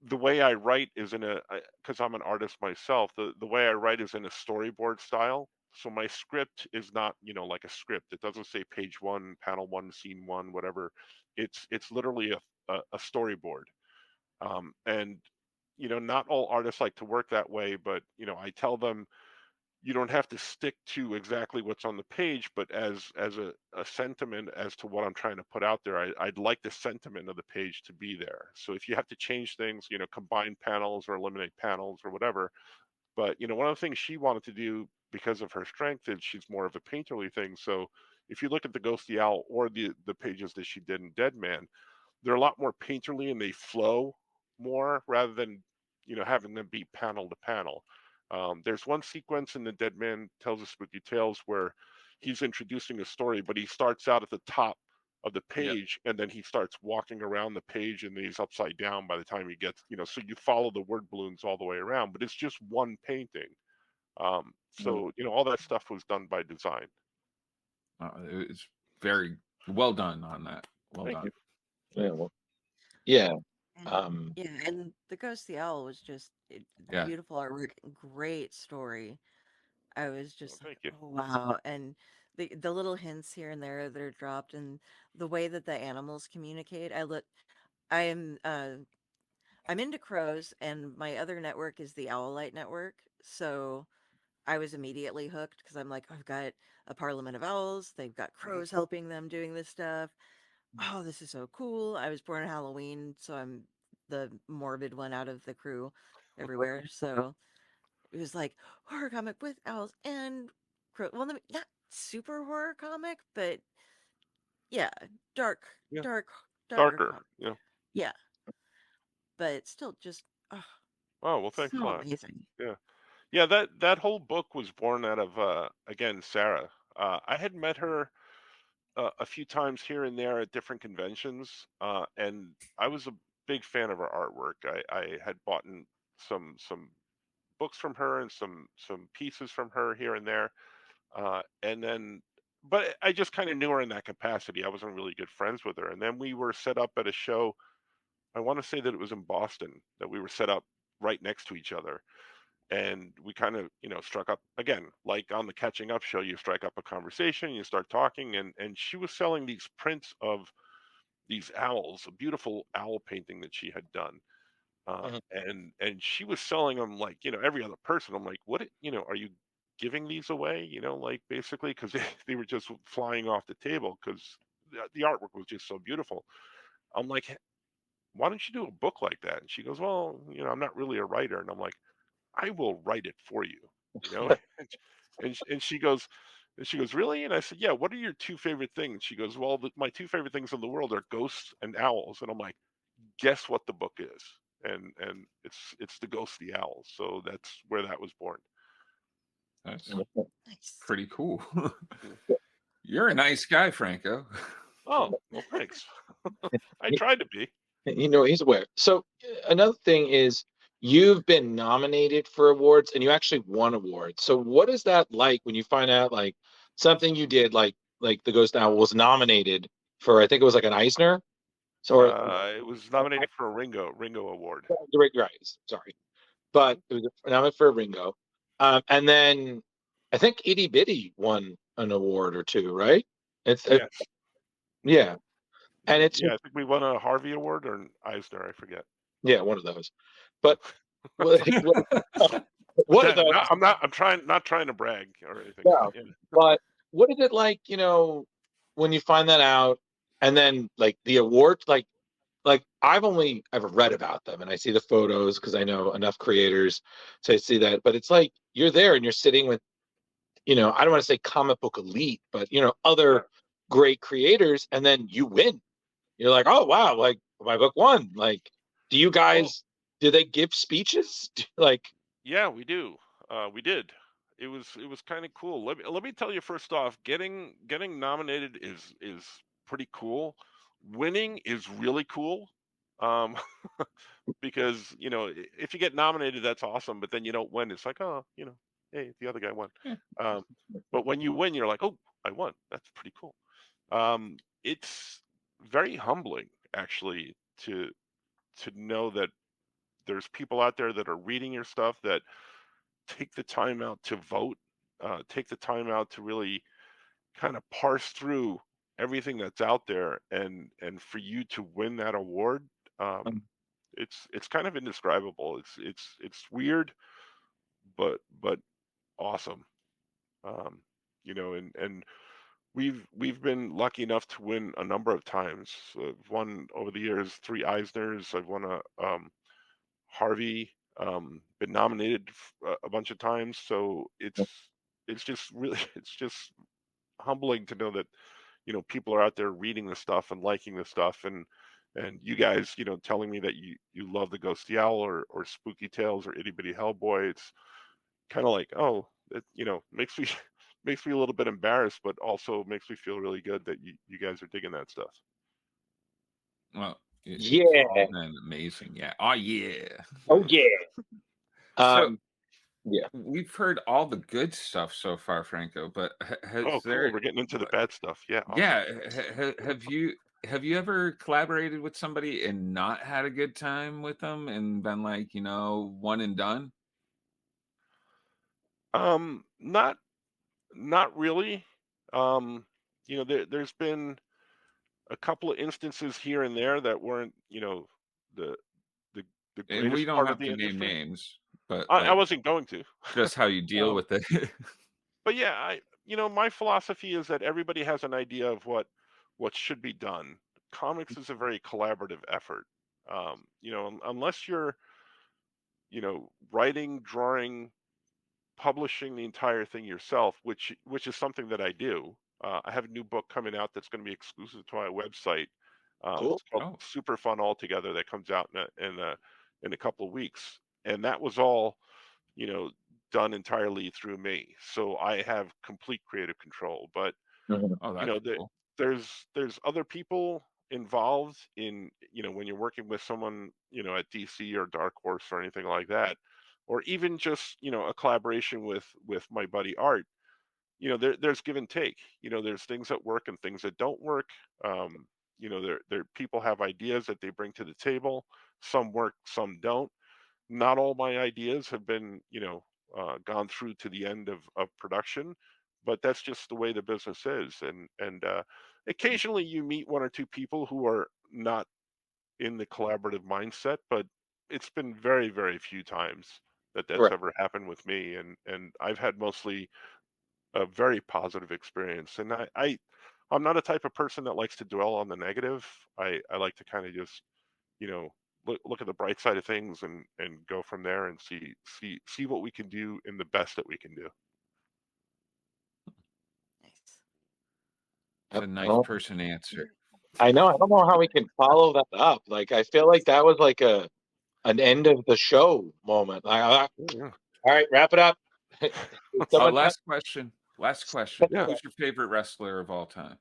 the way I write is because I'm an artist myself. The way I write is in a storyboard style. So my script is not, like a script. It doesn't say page one, panel one, scene one, whatever. It's literally a storyboard. And not all artists like to work that way, but I tell them you don't have to stick to exactly what's on the page, but as a sentiment as to what I'm trying to put out there, I'd like the sentiment of the page to be there. So if you have to change things, combine panels or eliminate panels or whatever. But one of the things she wanted to do because of her strength is she's more of a painterly thing. So if you look at the Ghosty Owl or the pages that she did in Dead Man, they're a lot more painterly and they flow more rather than having them be panel to panel. There's one sequence in the Dead Man Tells of Spooky Tales where he's introducing a story, but he starts out at the top of the yep. page and then he starts walking around the page and he's upside down by the time he gets, so you follow the word balloons all the way around, but it's just one painting. Mhm. So all that stuff was done by design. It's very well done on that. Well Thank done. you. Yeah. Well, yeah. And Um, yeah, and the Ghost the Owl was just Yeah. beautiful artwork, great story. I was Well, just like, thank you. oh wow. And the little hints here and there that are dropped and the way that the animals communicate. I'm into crows and my other network is the Owlite network. So I was immediately hooked because I'm like, I've got a Parliament of Owls, they've got crows helping them doing this stuff. Oh, this is so cool. I was born on Halloween, so I'm the morbid one out of the crew everywhere. So it was like horror comic with owls and crow. Well, not super horror comic, but yeah, dark, Yeah, dark, darker darker. comic. Yeah. Yeah, but it's still just Oh well, thanks a so lot. amazing. Yeah. Yeah, that whole book was born out of again Sarah. I had met her a few times here and there at different conventions, and I was a big fan of her artwork. I had bought some books from her and some pieces from her here and there, and then. But I just kind of knew her in that capacity. I wasn't really good friends with her. And then we were set up at a show. I want to say that it was in Boston that we were set up right next to each other, and we kind of struck up again, like on the catching up show. You strike up a conversation, you start talking, and she was selling these prints of these owls, a beautiful owl painting that she had done, Mhm. and she was selling them like every other person. I'm like, what, are you giving these away, like basically, because they were just flying off the table because the artwork was just so beautiful. I'm like, why don't you do a book like that? And she goes, well, I'm not really a writer. And I'm like, I will write it for you, you know? And she goes, really? And I said, yeah, what are your two favorite things? She goes, well, my two favorite things in the world are ghosts and owls. And I'm like, guess what the book is? And it's the Ghost of the Owls. So that's where that was born. That's Nice. pretty cool. Mm. You're a nice guy, Franco. Oh, well, thanks. I tried to be. He's aware. So another thing is you've been nominated for awards and you actually won awards. So what is that like when you find out like something you did like the Ghost Owl was nominated for, I think it was like an Eisner? So or It was nominated for a Ringo Award. right, sorry. But it was nominated for a Ringo. And then I think Itty Bitty won an award or two, right? It's Yes. yeah. And it's Yeah, I think we won a Harvey Award or an Eisner, I forget. yeah, one of those. But what, what are those? I'm not trying to brag or anything. Yeah. Yeah. But what is it like, when you find that out and then like the awards, like I've only ever read about them and I see the photos because I know enough creators to see that, but it's like you're there and you're sitting with, I don't want to say comic book elite, but Yeah. other great creators, and then you win. You're like, oh wow, like my book won. Like, do you Well, guys do they give speeches? Like, yeah, we do. We did. It was kind of cool. Let me tell you first off, getting nominated is pretty cool. Winning is really cool. Um, because if you get nominated, that's awesome. But then you don't win. It's like, oh, hey, the other guy won. Yeah. Um, but when you win, you're like, oh, I won. That's pretty cool. It's very humbling, actually, to know that there's people out there that are reading your stuff that take the time out to vote, take the time out to really kind of parse through everything that's out there, and for you to win that award, um, it's kind of indescribable. It's weird, but awesome. Um, and we've been lucky enough to win a number of times. I've won over the years 3 Eisners. I've won a Harvey, been nominated a bunch of times. So it's just really it's just humbling to know that people are out there reading the stuff and liking the stuff, and you guys telling me that you love the Ghost of the Owl or Spooky Tales or Itty Bitty Hellboy. It's kind of like, oh, it makes me makes me a little bit embarrassed, but also makes me feel really good that you guys are digging that stuff. Well, it's yeah, been amazing. Yeah. Oh, yeah. oh yeah. So Yeah. we've heard all the good stuff so far, Franco, but has Oh, cool. there, We're getting into the bad stuff. Yeah, awesome. yeah, have you ever collaborated with somebody and not had a good time with them and been like, one and done? Not really. There's been a couple of instances here and there that weren't, the the the And we greatest don't part of have the to name industry. names, but I like wasn't going to. just how you deal Um, with it. but yeah, my philosophy is that everybody has an idea of what should be done. Comics is a very collaborative effort. Unless you're, writing, drawing, publishing the entire thing yourself, which is something that I do. I have a new book coming out that's going to be exclusive to my website. Cool. It's called Oh. Super Fun Altogether. That comes out in a couple of weeks, and that was all, done entirely through me. So I have complete creative control. But Mhm. Oh, you that's know, cool. there's other people involved in, when you're working with someone, at DC or Dark Horse or anything like that, or even just, a collaboration with my buddy Art. There's give and take. There's things that work and things that don't work. There people have ideas that they bring to the table. Some work, some don't. Not all my ideas have been, gone through to the end of production, but that's just the way the business is. And occasionally you meet one or two people who are not in the collaborative mindset, but it's been very, very few times that that's Right. ever happened with me. And I've had mostly a very positive experience. And I'm not a type of person that likes to dwell on the negative. I like to kind of just, look at the bright side of things and go from there and see what we can do in the best that we can do. Nice. It's a nice Well, person answer. I know. I don't know how we can follow that up. Like, I feel like that was like an end of the show moment. All Yeah. right, wrap it up. Someone, Last question. Last question. Yeah. Who's your favorite wrestler of all time?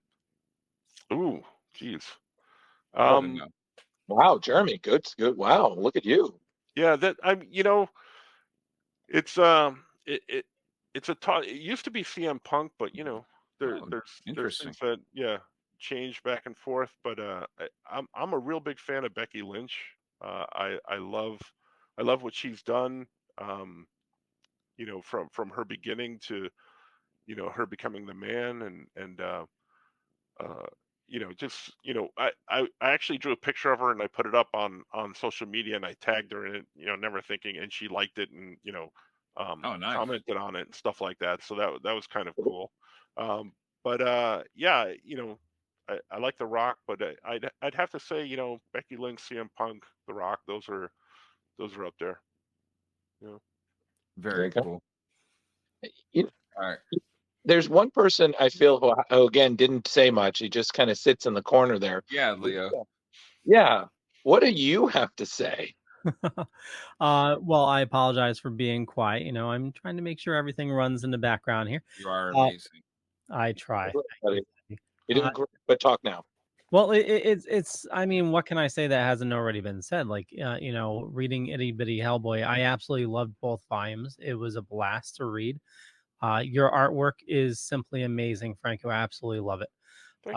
Ooh, geez. Good to know. wow, Jeremy, good. Wow, look at you. Yeah, that it's it's it used to be CM Punk, but Oh, there's interesting. things that change back and forth. But I'm a real big fan of Becky Lynch. I love what she's done. From her beginning to her becoming the man, and uh, just I actually drew a picture of her and I put it up on social media and I tagged her in it, never thinking, and she liked it and Oh, nice. commented on it and stuff like that. So that was kind of cool. But yeah, I like The Rock, but I'd have to say, Becky Lynch, CM Punk, The Rock, those are up there. Very Okay. cool. You- All right. There's one person I feel who again didn't say much. He just kind of sits in the corner there. Yeah, Leo. Yeah. What do you have to say? Well, I apologize for being quiet. I'm trying to make sure everything runs in the background here. You are Uh, amazing. I try. Buddy, Thank you're you. doing great, but talk now. Well, it's. I mean, what can I say that hasn't already been said? Like, reading Itty Bitty Hellboy, I absolutely loved both volumes. It was a blast to read. Your artwork is simply amazing, Franco. I absolutely love it. Thank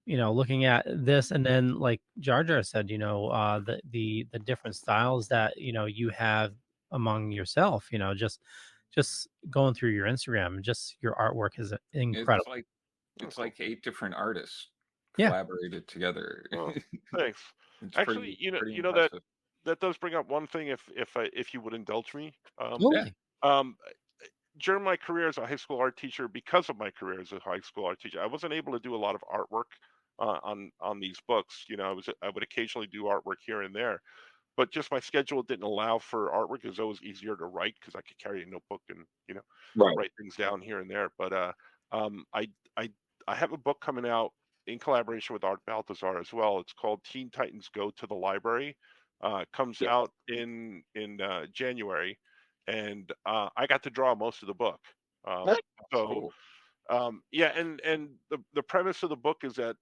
you. Looking at this, and then like Jar Jar said, the different styles that you have among yourself. Just going through your Instagram, just your artwork is incredible. It's Cool. like 8 different artists Yeah. collaborated together. Oh, thanks. It's Actually, pretty that impressive. does bring up one thing, if you would indulge me. Totally. Um, During my career as a high school art teacher, because of my career as a high school art teacher, I wasn't able to do a lot of artwork on these books. I would occasionally do artwork here and there, but just my schedule didn't allow for artwork. It was always easier to write because I could carry a notebook and Right. write things down here and there. But I I I have a book coming out in collaboration with Art Baltazar as well. It's called Teen Titans Go to the Library. Comes Yeah. out in January, and I got to draw most of the book. Um, Nice. so Cool. yeah, and the premise of the book is that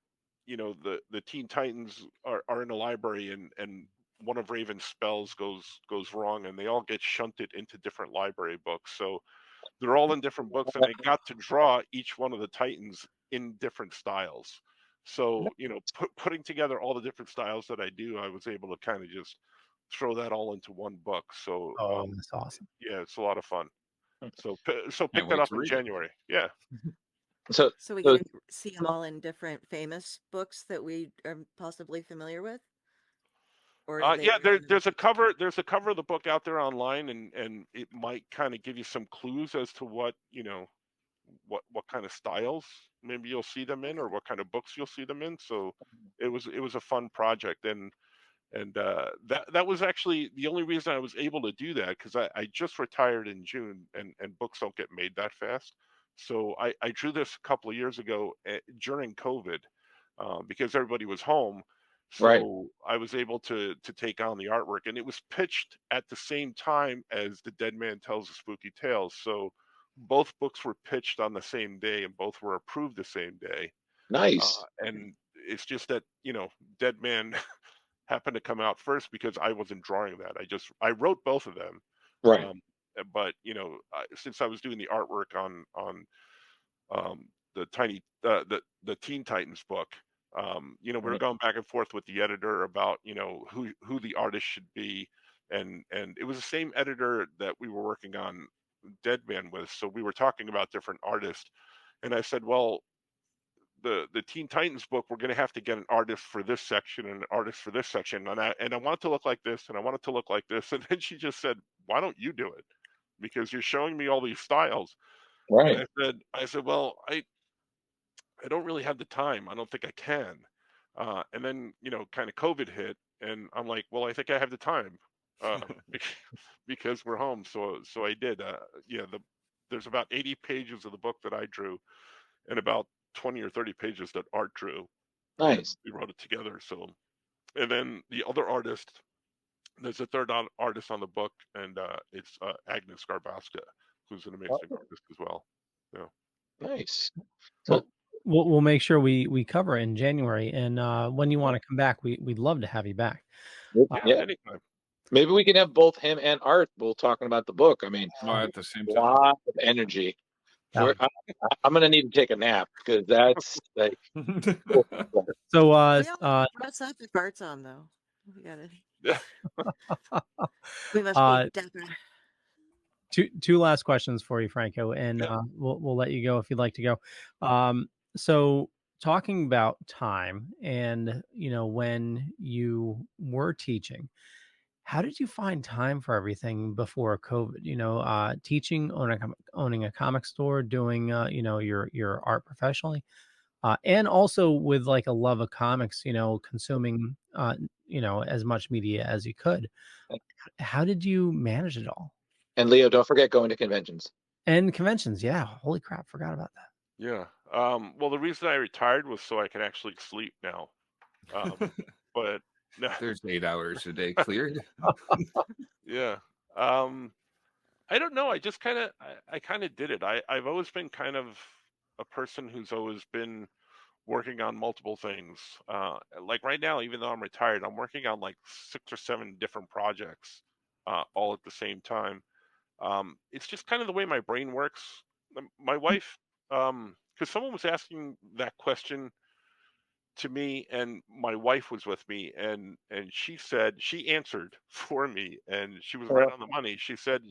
the Teen Titans are in a library, and one of Raven's spells goes wrong, and they all get shunted into different library books. So they're all in different books, and I got to draw each one of the Titans in different styles. So putting together all the different styles that I do, I was able to kind of just throw that all into one book. So Oh, that's awesome. yeah, it's a lot of fun. So pick Can't that wait up to in read it. January. Yeah. So, So we so can see them all in different famous books that we are possibly familiar with, or are they Yeah, random? there's a cover of the book out there online, and it might kind of give you some clues as to what what kind of styles maybe you'll see them in, or what kind of books you'll see them in. So it was a fun project, and And that was actually the only reason I was able to do that, because I just retired in June, and books don't get made that fast. So I drew this a couple of years ago during COVID, because everybody was home. Right. So I was able to take on the artwork, and it was pitched at the same time as The Dead Man Tells a Spooky Tale. So both books were pitched on the same day, and both were approved the same day. Nice. And it's just that, Dead Man happened to come out first because I wasn't drawing that. I wrote both of them. Right. But since I was doing the artwork on the Teen Titans book, we were Right. going back and forth with the editor about who the artist should be, and it was the same editor that we were working on Dead Man with. So we were talking about different artists, and I said, well, the Teen Titans book, we're going to have to get an artist for this section and an artist for this section, and I want it to look like this, and I want it to look like this. And then she just said, why don't you do it, because you're showing me all these styles. Right. And I said, well, I don't really have the time. I don't think I can. And then kind of COVID hit, and I'm like, well, I think I have the time, because we're home. So I did. There's about 80 pages of the book that I drew, and about 20 or 30 pages that Art drew. Nice. We wrote it together. So, and then the other artist, there's a third artist on the book, and it's Agnes Garbaska, who's an amazing artist as well. Yeah. Nice. Well, we'll make sure we cover it in January, and when you want to come back, we'd love to have you back. Yeah. Anytime. Maybe we can have both him and Art both talking about the book. I mean, at the same a time. lot of energy. Yeah. I'm gonna need to take a nap, because that's like. So We all dress up if Art's on, though. We gotta. Yeah. We must be dapper. Two last questions for you, Franco, and we'll let you go if you'd like to go. So talking about time, and when you were teaching, how did you find time for everything before COVID? Teaching, owning a comic store, doing your art professionally, and also with like a love of comics, consuming as much media as you could. How did you manage it all? And Leo, don't forget going to conventions. And conventions, yeah. Holy crap, forgot about that. Yeah. Well, the reason I retired was so I can actually sleep now. But no. There's 8 hours a day cleared. Yeah. I don't know. I just kind of did it. I've always been kind of a person who's always been working on multiple things. Like right now, even though I'm retired, I'm working on like 6 or 7 different projects, all at the same time. It's just kind of the way my brain works. My wife, because someone was asking that question to me, and my wife was with me, and she answered for me, and she was right on the money. She said,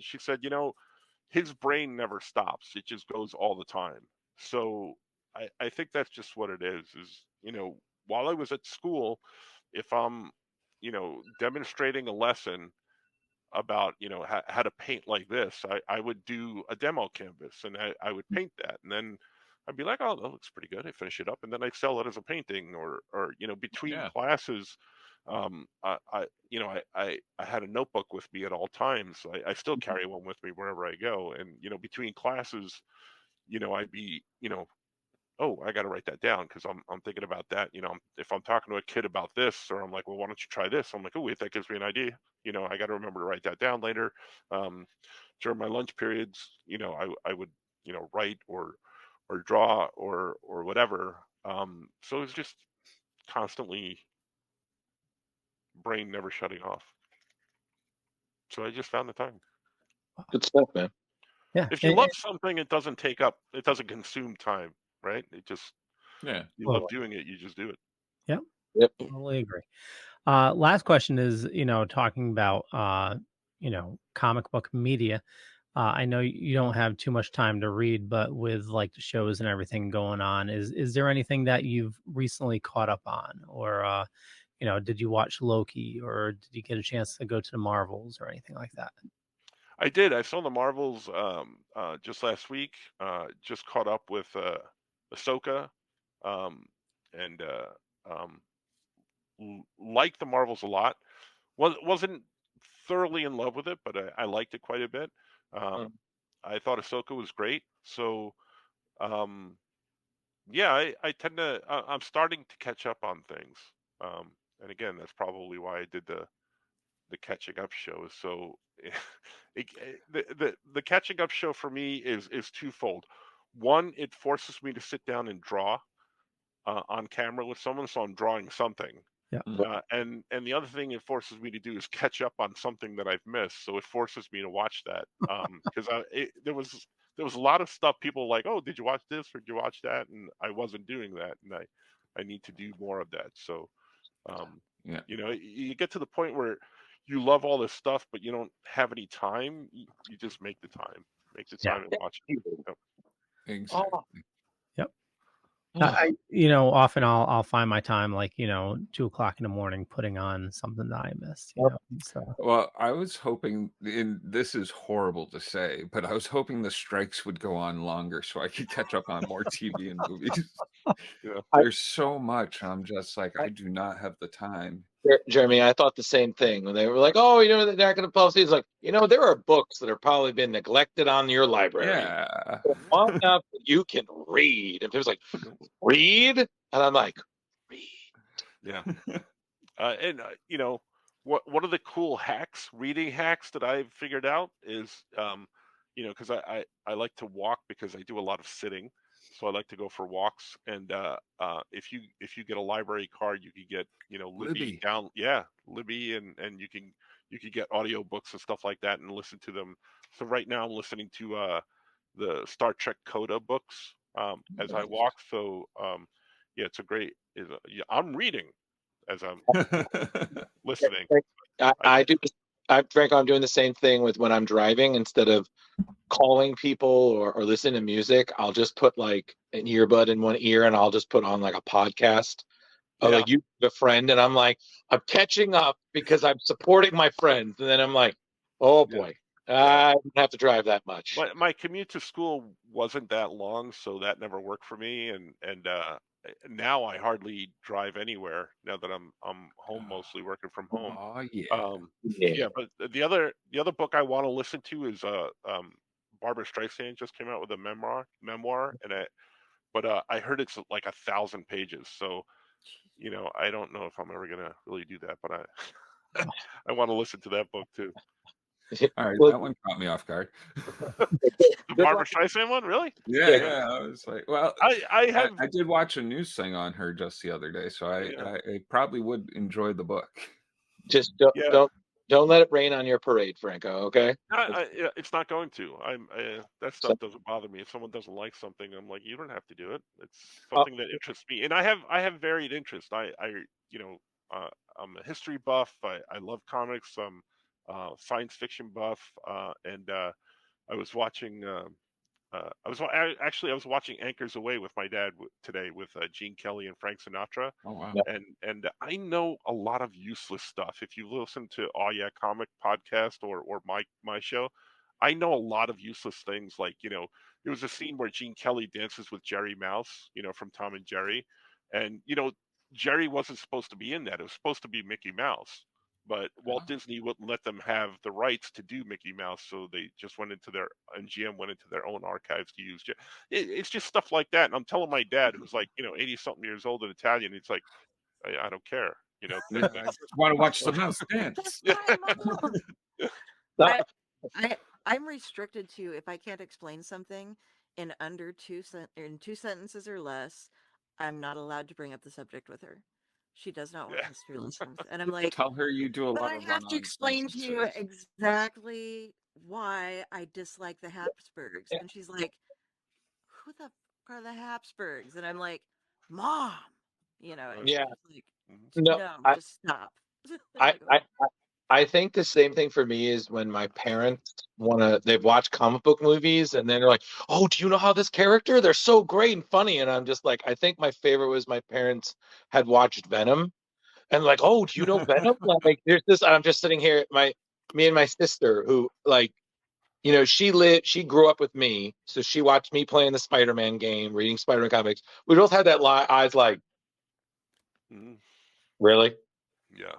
his brain never stops. It just goes all the time. So I think that's just what it is, while I was at school, if I'm, demonstrating a lesson about, how to paint like this, I would do a demo canvas, and I would paint that, and then I'd be like, oh, that looks pretty good. I finish it up, and then I'd sell it as a painting, or between classes. I had a notebook with me at all times. I still carry one with me wherever I go, and between classes, I'd be, oh, I got to write that down, because I'm thinking about that. If I'm talking to a kid about this, or I'm like, well, why don't you try this? I'm like, oh, wait, that gives me an idea. I got to remember to write that down later. During my lunch periods, I would, write or draw or whatever. So it's just constantly brain never shutting off. So I just found the time. Good stuff, man. Yeah. If you love something, it doesn't consume time, right? It just, you love doing it, you just do it. Yep. Totally agree. Last question is, talking about, comic book media. I know you don't have too much time to read, but with like the shows and everything going on, is there anything that you've recently caught up on, or did you watch Loki, or did you get a chance to go to the Marvels or anything like that? I did. I saw the Marvels just last week. Just caught up with Ahsoka, and like the Marvels a lot. wasn't thoroughly in love with it, but I liked it quite a bit. I thought Ahsoka was great. So yeah, I tend to I'm starting to catch up on things. And again, that's probably why I did the catching up show. So the catching up show for me is twofold. One, it forces me to sit down and draw on camera with someone, so I'm drawing something. Yeah. And the other thing it forces me to do is catch up on something that I've missed. So it forces me to watch that because there was a lot of stuff people were like, oh, did you watch this or did you watch that? And I wasn't doing that, and I need to do more of that. So you know, you get to the point where you love all this stuff, but you don't have any time. You just make the time and watch it. Yep. Exactly. Yep. Often I'll find my time like 2:00 in the morning putting on something that I missed. So Well, I was hoping, and this is horrible to say, but I was hoping the strikes would go on longer so I could catch up on more TV and movies. There's so much. I'm just like, I do not have the time. Jeremy, I thought the same thing when they were like, "Oh, they're not going to publish." It's like, there are books that have probably been neglected on your library. Yeah. Long enough that you can read. And it was like, read, and I'm like, read. Yeah. And one of the cool reading hacks that I've figured out is, because I like to walk because I do a lot of sitting. So I like to go for walks, and if you get a library card, you can get Libby down, Libby, and you can get audio books and stuff like that and listen to them. So right now I'm listening to the Star Trek Coda books as I walk. So it's a great. I'm reading as I'm listening. I do. Franco, I'm doing the same thing with when I'm driving. Instead of calling people or listening to music, I'll just put like an earbud in one ear and I'll just put on like a podcast. Like you, the friend, and I'm like, I'm catching up because I'm supporting my friends, and then I'm like, oh boy, I don't have to drive that much. My commute to school wasn't that long, so that never worked for me, and now I hardly drive anywhere now that I'm home, mostly working from home. Oh yeah. But the other book I want to listen to is Barbara Streisand just came out with a memoir, and I heard it's like 1,000 pages, so I don't know if I'm ever gonna really do that, but I want to listen to that book too. All right, that one caught me off guard. The Barbara Streisand one, really? Yeah. I was like, well, I did watch a news thing on her just the other day, so I probably would enjoy the book. Just don't let it rain on your parade, Franco. Okay? It's not going to. That stuff doesn't bother me. If someone doesn't like something, I'm like, you don't have to do it. It's something that interests me, and I have varied interests. I'm a history buff. I love comics. I'm science fiction buff, and I was watching. I was watching Anchors Away with my dad today with Gene Kelly and Frank Sinatra. Oh wow! And I know a lot of useless stuff. If you listen to Oh Yeah Comic podcast or my show, I know a lot of useless things. Like there was a scene where Gene Kelly dances with Jerry Mouse, from Tom and Jerry, and Jerry wasn't supposed to be in that. It was supposed to be Mickey Mouse. But Walt Disney wouldn't let them have the rights to do Mickey Mouse, so they just MGM went into their own archives to use. It's just stuff like that. And I'm telling my dad, who's like 80-something years old and Italian, it's like, I don't care. I just want to watch the mouse dance. I'm restricted to, if I can't explain something in under two sentences or less, I'm not allowed to bring up the subject with her. She does not want history lessons. And I'm like, tell her you do a lot I of have to explain to you exactly why I dislike the Habsburgs. And she's like, who the fuck are the Habsburgs? And I'm like, Mom, like, just stop. I think the same thing for me is when my parents they've watched comic book movies and then they're like, oh, do you know how this character? They're so great and funny. And I'm just like, I think my favorite was my parents had watched Venom and like, oh, do you know Venom? Like there's this, I'm just sitting here, me and my sister who she grew up with me. So she watched me playing the Spider-Man game, reading Spider-Man comics. We both had that eyes like, really? Yeah.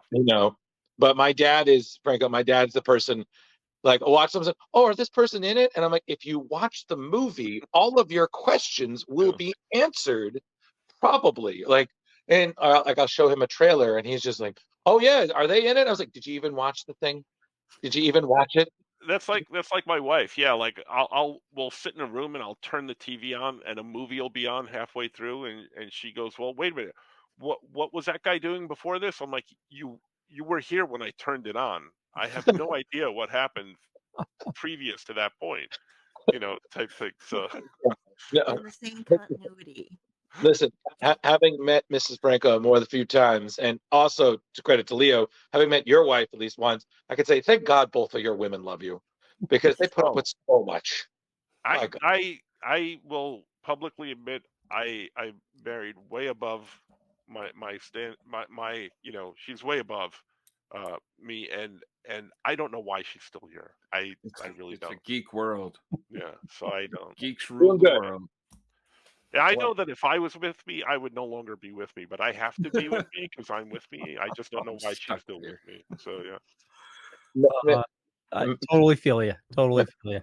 But my dad is Franco. My dad's the person. Like, watch something. Oh, is this person in it? And I'm like, if you watch the movie, all of your questions will be answered, probably. Like, and like I'll show him a trailer, and he's just like, "Oh yeah, are they in it?" I was like, "Did you even watch the thing? Did you even watch it?" That's like my wife. Yeah, like we'll sit in a room and I'll turn the TV on and a movie will be on halfway through and she goes, "Well, wait a minute. What was that guy doing before this?" I'm like, "You were here when I turned it on. I have no idea what happened previous to that point." Type thing. So No, In the same continuity. listen, having met Mrs. Franco more than a few times, and also to credit to Leo, having met your wife at least once, I could say, thank God both of your women love you, because they put up with so much. My God. I will publicly admit I married way above my stand my she's way above me and I don't know why she's still here. I really It's don't. a geek world. Yeah, so I don't. Geeks rule the good. world. Yeah, I know that if I was with me, I would no longer be with me, but I have to be with me because I'm with me. I just don't know I'm why she's stuck still here. with me. So yeah. I totally feel you. Totally feel you.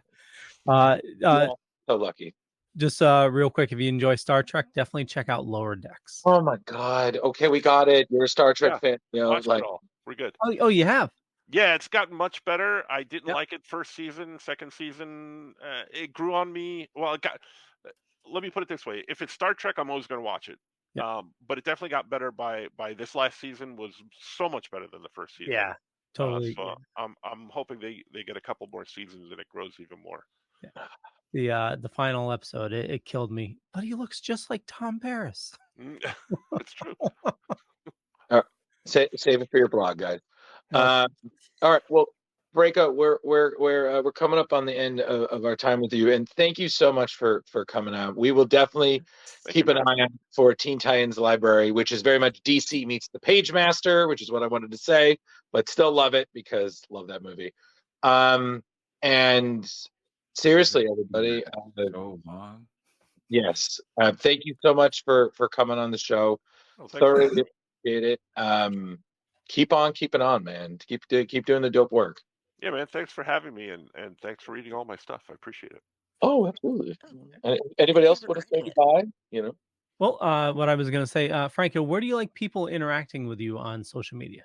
So lucky. Just real quick, if you enjoy Star Trek, definitely check out Lower Decks. Oh my God. Okay, we got it. You're a Star Trek fan. Watched Like, it all. We're good. Oh, you have? Yeah, it's gotten much better. I didn't Yep. like it first season, second season. It grew on me. Well, let me put it this way: if it's Star Trek, I'm always going to watch it. Yeah. But it definitely got better by this last season. Was so much better than the first season. Yeah, totally. So I'm hoping they get a couple more seasons and it grows even more. Yeah. The final episode, it killed me. But he looks just like Tom Paris. It's true. save it for your blog, guys. Okay. All right. Well, Franco, we're coming up on the end of our time with you, and thank you so much for coming out. We will definitely keep an eye out for Teen Titans Library, which is very much DC meets the Page Master, which is what I wanted to say, but still love it because love that movie. And seriously, everybody, So long. yes, thank you so much for coming on the show. Thoroughly appreciate it. Keep on keeping on, man. Keep doing the dope work. Yeah, man. Thanks for having me and thanks for reading all my stuff. I appreciate it. Oh, absolutely. Anybody else want to say goodbye? Well, what I was going to say, Franco, where do you like people interacting with you on social media?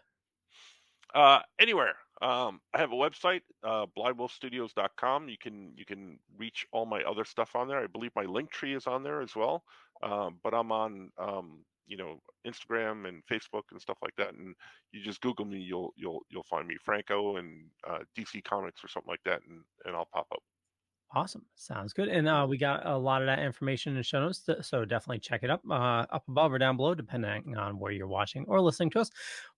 Anywhere. I have a website, blindwolfstudios.com. You can reach all my other stuff on there. I believe my link tree is on there as well. But I'm on Instagram and Facebook and stuff like that. And you just Google me, you'll find me, Franco and DC Comics or something like that, and I'll pop up. Awesome. Sounds good. And we got a lot of that information in the show notes, so definitely check it up above or down below, depending on where you're watching or listening to us.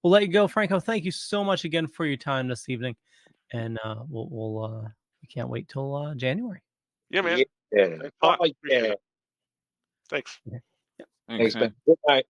We'll let you go, Franco. Thank you so much again for your time this evening, and we can't wait till January. Yeah, man. Yeah. Oh, yeah. Thanks. Yeah. Thanks, man. Good night.